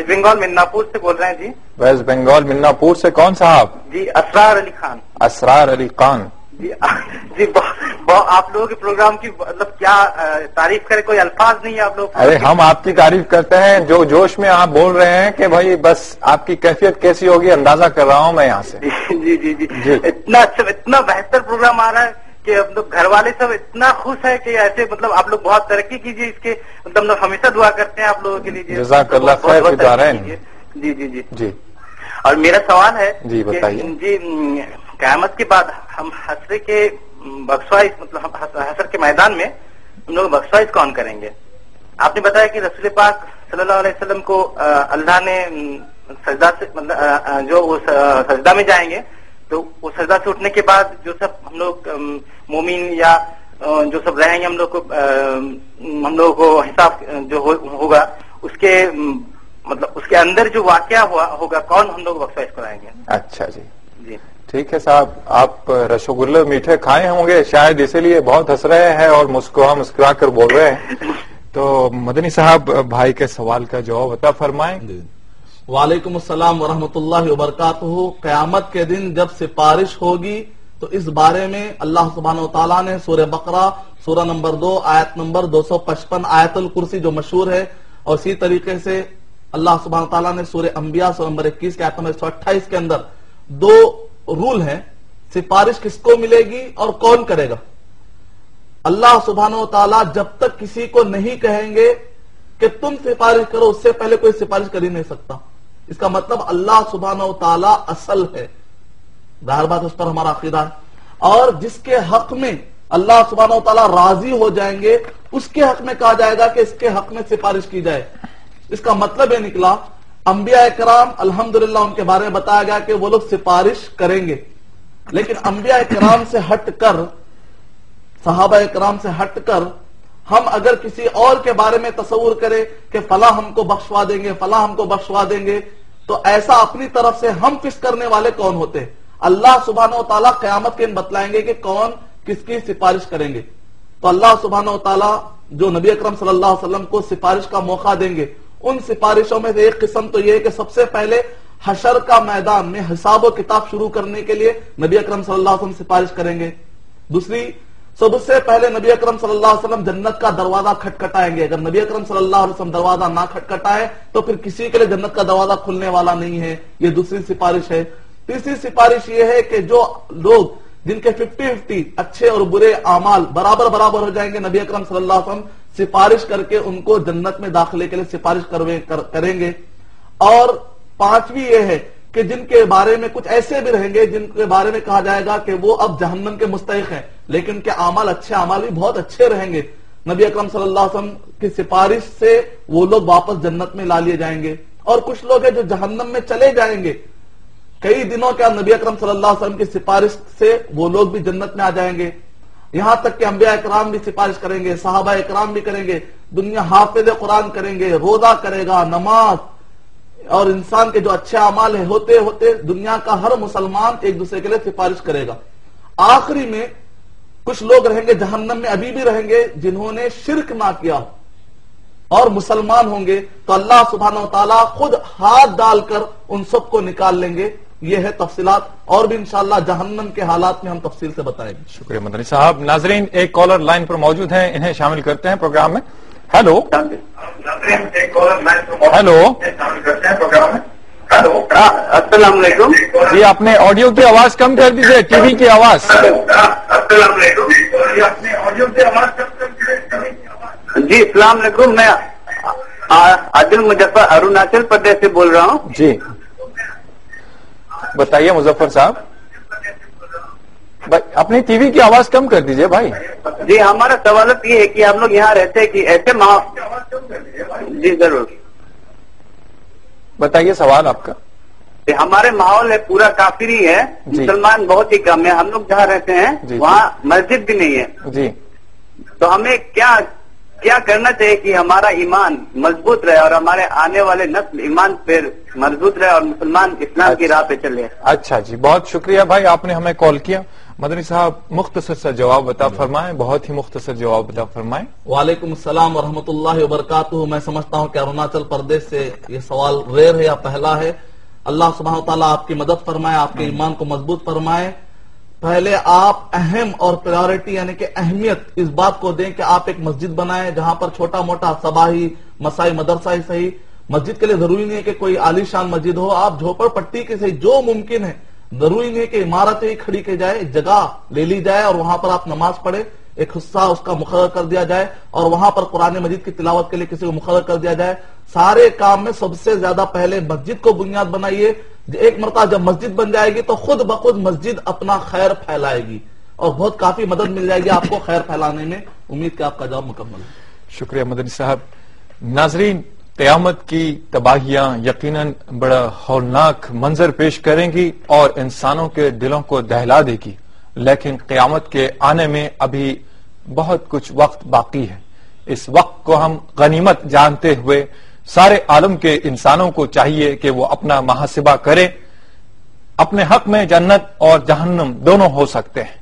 بنگال مدناپور سے بول رہے ہیں جی۔ ویسٹ بنگال مدناپور سے کون صاحب؟ جی اسرار علی خان۔ اسرار علی خان جی آپ لوگوں کے پروگرام کی مطلب کیا تعریف کرے، کوئی الفاظ نہیں ہے آپ لوگ۔ ارے ہم آپ کی تعریف کرتے ہیں، جو جوش میں آپ بول رہے ہیں کہ بھائی بس آپ کی کیفیت کیسی ہوگی اندازہ کر رہا ہوں میں یہاں سے۔ جی جی جی اتنا اچھا اتنا بہتر پروگرام آ رہا ہے کہ مطلب گھر والے سب اتنا خوش ہے کہ ایسے مطلب آپ لوگ بہت ترقی کیجیے، اس کے مطلب ہمیشہ دعا کرتے ہیں آپ لوگوں کے لیے۔ جزاک اللہ خیر فی الدارین۔ جی جی جی جی اور میرا سوال ہے جی بتائیے. جی قیامت کے بعد ہم حشر کے بخشوائش مطلب حشر کے میدان میں ہم لوگ بخشوائش کون کریں گے؟ آپ نے بتایا کہ رسول پاک صلی اللہ علیہ وسلم کو اللہ نے سجدہ سے مطلب جو وہ سجدہ میں جائیں گے تو وہ سجدہ سے اٹھنے کے بعد جو سب ہم لوگ مومن یا جو سب رہیں گے ہم لوگ کو حساب جو ہوگا اس کے مطلب اس کے اندر جو واقعہ ہوگا کون ہم لوگ بخشوائش کرائیں گے؟ اچھا جی ٹھیک ہے صاحب. آپ رسگلے میٹھے کھائے ہوں گے شاید اسی لیے بہت ہنس رہے ہیں اور مسکرا کر بول رہے ہیں. تو مدنی صاحب بھائی کے سوال کا جواب عطا فرمائیں. وعلیکم السلام ورحمۃ اللہ وبرکاتہ. قیامت کے دن جب سفارش ہوگی تو اس بارے میں اللہ سبحانہ و تعالیٰ نے سورہ بقرہ سورہ نمبر 2 آیت نمبر 255 آیت الکرسی جو مشہور ہے اور اسی طریقے سے اللہ سبحانہ و تعالیٰ نے سورہ انبیاء سورہ نمبر 21 کے آیت نمبر 128 کے اندر 2 رول ہیں. سفارش کس کو ملے گی اور کون کرے گا؟ اللہ سبحانہ و تعالیٰ جب تک کسی کو نہیں کہیں گے کہ تم سفارش کرو اس سے پہلے کوئی سفارش کر ہی نہیں سکتا. اس کا مطلب اللہ سبحانہ و تعالیٰ اصل ہے. ظاہر بات اس پر ہمارا عقیدہ ہے. اور جس کے حق میں اللہ سبحانہ و تعالیٰ راضی ہو جائیں گے اس کے حق میں کہا جائے گا کہ اس کے حق میں سفارش کی جائے. اس کا مطلب یہ نکلا انبیاء کرام الحمدللہ ان کے بارے میں بتایا گیا کہ وہ لوگ سفارش کریں گے. لیکن انبیاء کرام سے ہٹ کر صحابہ کرام سے ہٹ کر ہم اگر کسی اور کے بارے میں تصور کریں کہ فلاں ہم کو بخشوا دیں گے فلاں ہم کو بخشوا دیں گے تو ایسا اپنی طرف سے ہم فکس کرنے والے کون ہوتے ہیں؟ اللہ سبحانہ و تعالیٰ قیامت کے دن بتلائیں گے کہ کون کس کی سفارش کریں گے. تو اللہ سبحانہ و تعالیٰ جو نبی اکرم صلی اللہ علیہ وسلم کو سفارش کا موقع دیں گے ان سفارشوں میں سے ایک قسم تو یہ ہے کہ سب سے پہلے حشر کا میدان میں حساب و کتاب شروع کرنے کے لیے نبی اکرم صلی اللہ علیہ وسلم سفارش کریں گے. دوسری سب سے پہلے نبی اکرم صلی اللہ علیہ وسلم جنت کا دروازہ کھٹکھٹائیں گے. اگر نبی اکرم صلی اللہ علیہ وسلم دروازہ نہ کھٹکھٹائے تو پھر کسی کے لیے جنت کا دروازہ کھلنے والا نہیں ہے. یہ دوسری سفارش ہے. تیسری سفارش یہ ہے کہ جو لوگ جن کے 50-50 اچھے اور برے اعمال برابر ہو جائیں گے نبی اکرم صلی اللہ علیہ وسلم سفارش کر کے ان کو جنت میں داخلے کے لیے سفارش کریں گے. اور پانچویں یہ ہے کہ جن کے بارے میں کچھ ایسے بھی رہیں گے جن کے بارے میں کہا جائے گا کہ وہ اب جہنم کے مستحق ہیں لیکن ان کے اعمال اچھے اعمال بھی بہت اچھے رہیں گے. نبی اکرم صلی اللہ علیہ وسلم کی سفارش سے وہ لوگ واپس جنت میں لا لیے جائیں گے. اور کچھ لوگ ہیں جو جہنم میں چلے جائیں گے کئی دنوں کے نبی اکرم صلی اللہ علیہ وسلم کی سفارش سے وہ لوگ بھی جنت میں آ جائیں گے. یہاں تک کہ انبیاء اکرام بھی سفارش کریں گے صحابہ اکرام بھی کریں گے. دنیا حافظ قرآن کریں گے روزہ کرے گا نماز اور انسان کے جو اچھے اعمال ہیں ہوتے دنیا کا ہر مسلمان ایک دوسرے کے لیے سفارش کرے گا. آخری میں کچھ لوگ رہیں گے جہنم میں ابھی بھی رہیں گے جنہوں نے شرک نہ کیا اور مسلمان ہوں گے تو اللہ سبحانہ و تعالیٰ خود ہاتھ ڈال کر ان سب کو نکال لیں گے. یہ ہے تفصیلات اور بھی انشاءاللہ جہنم کے حالات میں ہم تفصیل سے بتائیں گے. شکریہ مدنی صاحب. ناظرین ایک کالر لائن پر موجود ہیں انہیں شامل کرتے ہیں پروگرام میں. ہیلو السلام علیکم. جی آپ نے آڈیو کی آواز کم کر دیجیے ٹی وی کی آواز. جی السلام علیکم. میں عادل مظفر اروناچل پردیش سے بول رہا ہوں. جی بتائیے مظفر صاحب. اپنی ٹی وی کی آواز کم کر دیجیے بھائی. جی ہمارا سوال یہ ہے کہ آپ لوگ یہاں رہتے ہیں کہ ایسے جی ضرور بتائیے سوال آپ کا. ہمارے ماحول ہے پورا کافری ہے مسلمان بہت ہی کم ہے. ہم لوگ جہاں رہتے ہیں وہاں مسجد بھی نہیں ہے. جی تو ہمیں کیا کرنا چاہیے کہ ہمارا ایمان مضبوط رہے اور ہمارے آنے والے نسل ایمان پہ مضبوط رہے اور مسلمان اسلام کی راہ پہ چلے. اچھا جی بہت شکریہ بھائی آپ نے ہمیں کال کیا. مدنی صاحب مختصر سا جواب عطا فرمائیں. بہت ہی مختصر جواب عطا فرمائیں. وعلیکم السلام ورحمۃ اللہ وبرکاتہ. میں سمجھتا ہوں کہ اروناچل پردیش سے یہ سوال ریئر ہے یا پہلا ہے. اللہ سبحانہ تعالیٰ آپ کی مدد فرمائے آپ کے ایمان کو مضبوط فرمائے. پہلے آپ اہم اور پرائیورٹی یعنی کہ اہمیت اس بات کو دیں کہ آپ ایک مسجد بنائیں جہاں پر چھوٹا موٹا صباحی مسائی مدرسہ ہی صحیح. مسجد کے لیے ضروری نہیں ہے کہ کوئی عالی شان مسجد ہو. آپ جھوپڑ پٹی کے صحیح جو ممکن ہے. ضروری نہیں ہے کہ عمارتیں ہی کھڑی کی جائے. جگہ لے لی جائے اور وہاں پر آپ نماز پڑھے. ایک حصہ اس کا مقرر کر دیا جائے اور وہاں پر قرآن مجید کی تلاوت کے لیے کسی کو مقرر کر دیا جائے. سارے کام میں سب سے زیادہ پہلے مسجد کو بنیاد بنائیے ایک مرتبہ جب مسجد بن جائے گی تو خود بخود مسجد اپنا خیر پھیلائے گی اور بہت کافی مدد مل جائے گی آپ کو خیر پھیلانے میں. امید کہ آپ کا جواب مکمل ہے. شکریہ مدنی صاحب. ناظرین، قیامت کی تباہیاں یقیناً بڑا ہولناک منظر پیش کریں گی اور انسانوں کے دلوں کو دہلا دے گی، لیکن قیامت کے آنے میں ابھی بہت کچھ وقت باقی ہے. اس وقت کو ہم غنیمت جانتے ہوئے سارے عالم کے انسانوں کو چاہیے کہ وہ اپنا محاسبہ کریں. اپنے حق میں جنت اور جہنم دونوں ہو سکتے ہیں.